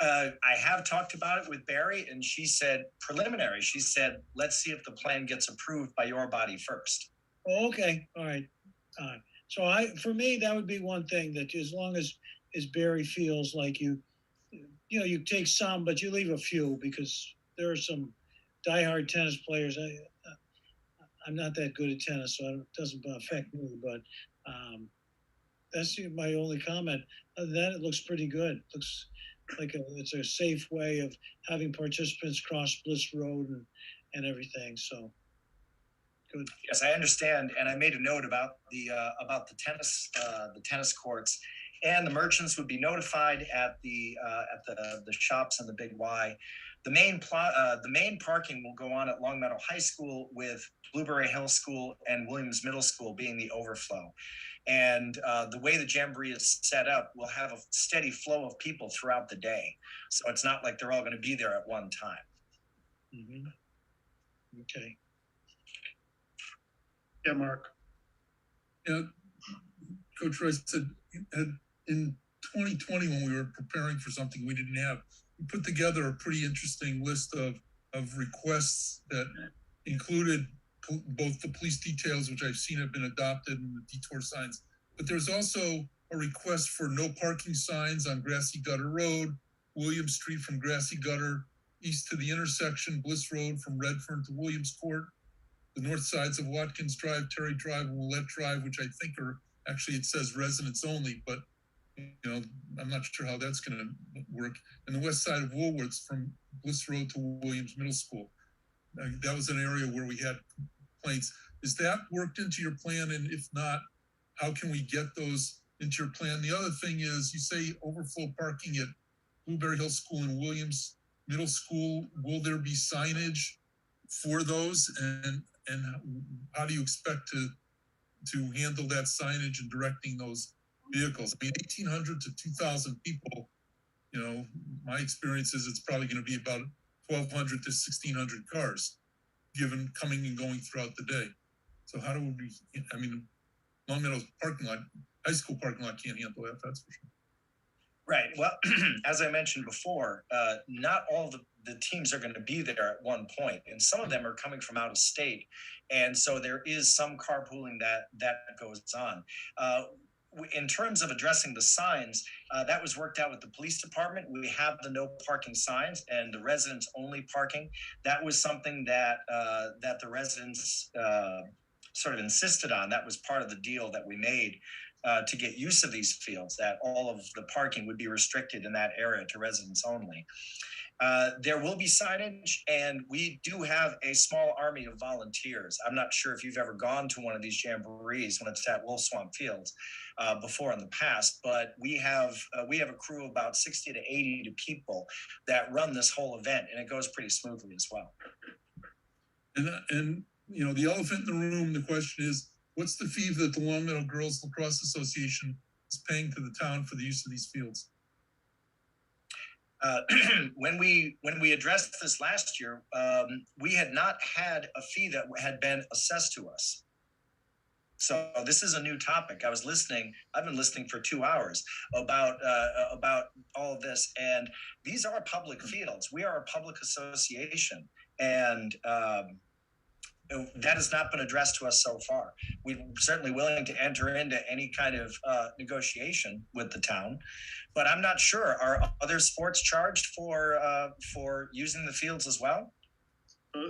I have talked about it with Barry, and she said preliminary. She said, let's see if the plan gets approved by your body first. Oh, okay, all right. So for me, that would be one thing, that as long as Barry feels like you take some, but you leave a few, because there are some diehard tennis players. I'm not that good at tennis, so it doesn't affect me, but that's my only comment. Other than that, it looks pretty good. Looks like it's a safe way of having participants cross Bliss Road and everything, so good. Yes, I understand, and I made a note about the tennis courts, and the merchants would be notified at the shops and the Big Y. The main parking will go on at Longmeadow High School, with Blueberry Hill School and Williams Middle School being the overflow. And the way the Jamboree is set up, we'll have a steady flow of people throughout the day. So it's not like they're all going to be there at one time. Mm-hmm. Okay. Yeah, Mark. Yeah, Coach Rice said in 2020, when we were preparing for something we didn't have, we put together a pretty interesting list of requests that included both the police details, which I've seen have been adopted, and the detour signs. But there's also a request for no parking signs on Grassy Gutter Road, Williams Street from Grassy Gutter east to the intersection, Bliss Road from Redfern to Williams Court, the north sides of Watkins Drive, Terry Drive, Willette Drive, which I think are actually, it says residents only, but I'm not sure how that's going to work. And the west side of Woolworths from Bliss Road to Williams Middle School. That was an area where we had complaints. Is that worked into your plan? And if not, how can we get those into your plan? The other thing is, you say overflow parking at Blueberry Hill School and Williams Middle School. Will there be signage for those? And how do you expect to handle that signage and directing those vehicles? I mean, 1,800 to 2,000 people, my experience is it's probably going to be about 1,200 to 1,600 cars given coming and going throughout the day. So how do we, Longmeadow's parking lot, high school parking lot can't handle that, that's for sure. Right. Well, as I mentioned before, not all the teams are going to be there at one point, and some of them are coming from out of state. And so there is some carpooling that goes on. In terms of addressing the signs, that was worked out with the police department. We have the no parking signs and the residents only parking. That was something that the residents sort of insisted on. That was part of the deal that we made to get use of these fields, that all of the parking would be restricted in that area to residents only. There will be signage, and we do have a small army of volunteers. I'm not sure if you've ever gone to one of these jamborees when it's at Wolf Swamp Fields before in the past, but we have a crew of about 60 to 80 people that run this whole event, and it goes pretty smoothly as well. And the elephant in the room, the question is, what's the fee that the Longmeadow Girls Lacrosse Association is paying to the town for the use of these fields? When we addressed this last year, we had not had a fee that had been assessed to us. So this is a new topic. I've been listening for 2 hours about all of this, and these are public fields. We are a public association, and that has not been addressed to us so far. We're certainly willing to enter into any kind of negotiation with the town, but I'm not sure. Are other sports charged for using the fields as well?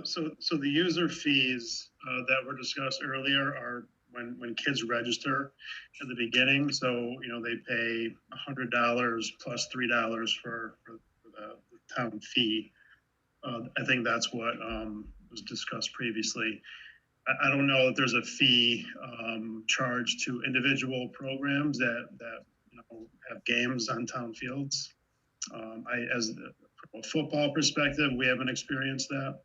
So the user fees that were discussed earlier are when kids register at the beginning. So they pay $100 plus $3 for the town fee. I think that's what was discussed previously. I don't know if there's a fee charged to individual programs that have games on town fields. From a football perspective, we haven't experienced that.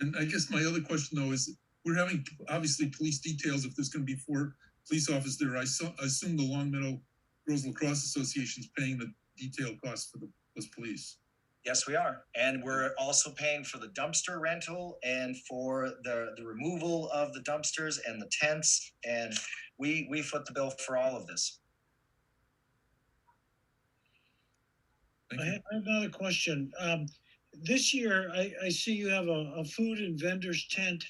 And I guess my other question though is, we're having obviously police details. If there's going to be 4 police officers there, I assume the Longmeadow Girls Lacrosse Association is paying the detail costs for those police. Yes, we are. And we're also paying for the dumpster rental and for the removal of the dumpsters and the tents. And we foot the bill for all of this. I have another question. This year, I see you have a food and vendors tent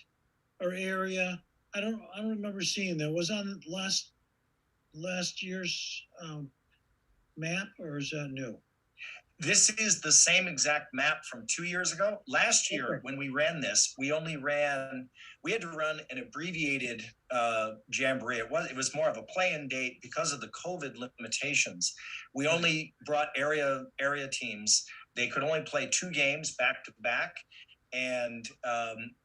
or area. I don't remember seeing that. Was on last year's map, or is that new? This is the same exact map from 2 years ago. Last year, when we ran this, we had to run an abbreviated jamboree. It was more of a play-in date because of the COVID limitations. We only brought area teams. They could only play 2 games back to back. And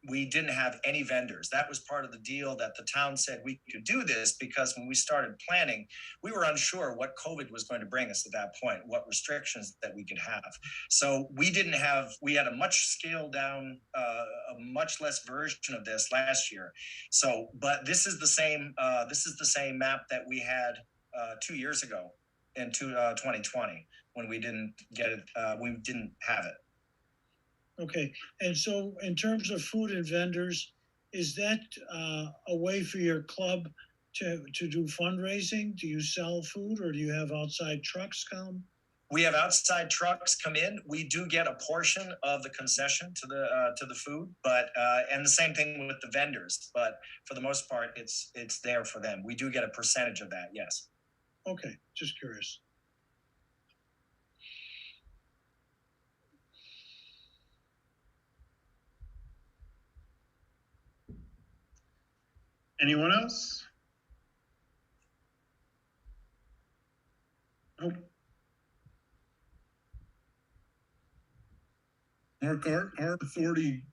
we didn't have any vendors. That was part of the deal that the town said we could do this because when we started planning, we were unsure what COVID was going to bring us at that point, what restrictions that we could have. So we had a much scaled down, a much less version of this last year. So, but this is the same map that we had 2 years ago in 2020 when we didn't get it, we didn't have it. Okay, and so in terms of food and vendors, is that a way for your club to do fundraising? Do you sell food, or do you have outside trucks come? We have outside trucks come in. We do get a portion of the concession to the food, but and the same thing with the vendors. But for the most part, it's there for them. We do get a percentage of that. Yes. Okay, just curious. Anyone else? Nope. Mark, our authority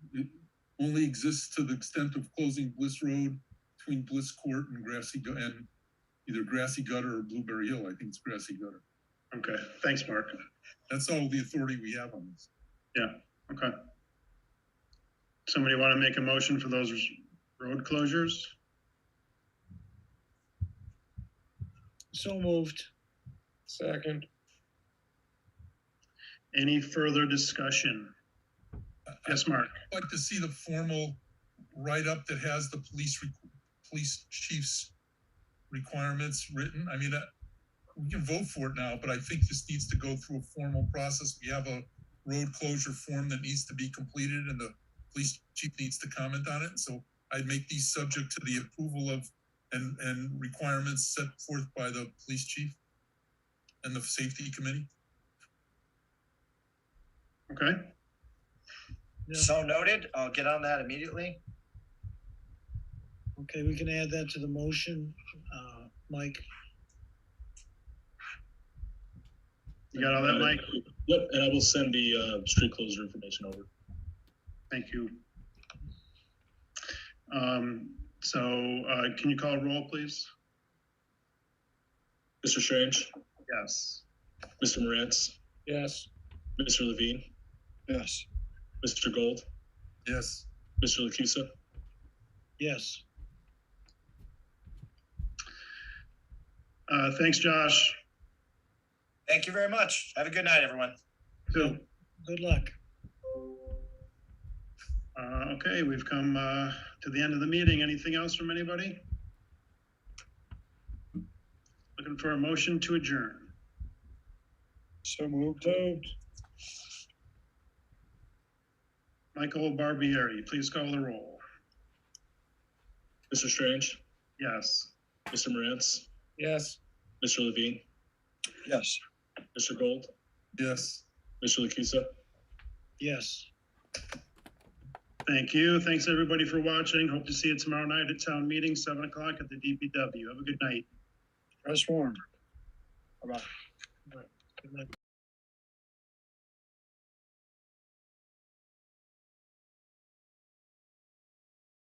only exists to the extent of closing Bliss Road between Bliss Court and either Grassy Gutter or Blueberry Hill. I think it's Grassy Gutter. Okay, thanks, Mark. That's all the authority we have on this. Yeah, okay. Somebody want to make a motion for those road closures? So moved. Second. Any further discussion? Yes, Mark. I'd like to see the formal write-up that has the police chief's requirements written. I mean, we can vote for it now, but I think this needs to go through a formal process. We have a road closure form that needs to be completed, and the police chief needs to comment on it. So I'd make these subject to the approval of and requirements set forth by the police chief and the safety committee. Okay. Yeah. So noted. I'll get on that immediately. Okay, we can add that to the motion, Mike. You got all that, Mike? Yep, and I will send the street closure information over. Thank you. So can you call roll, please? Mr. Strange? Yes. Mr. Morantz? Yes. Mr. Levine? Yes. Mr. Gold? Yes. Mr. Lacusa? Yes. Thanks, Josh. Thank you very much. Have a good night, everyone. Good. Good luck. Okay, we've come to the end of the meeting. Anything else from anybody? Looking for a motion to adjourn. So moved. Michael Barbieri, please call the roll. Mr. Strange? Yes. Mr. Morantz? Yes. Mr. Levine? Yes. Mr. Gold? Yes. Mr. Lacusa? Yes. Thank you. Thanks everybody for watching. Hope to see you tomorrow night at town meeting, 7 o'clock at the DPW. Have a good night. Press warm. Bye-bye. Good night.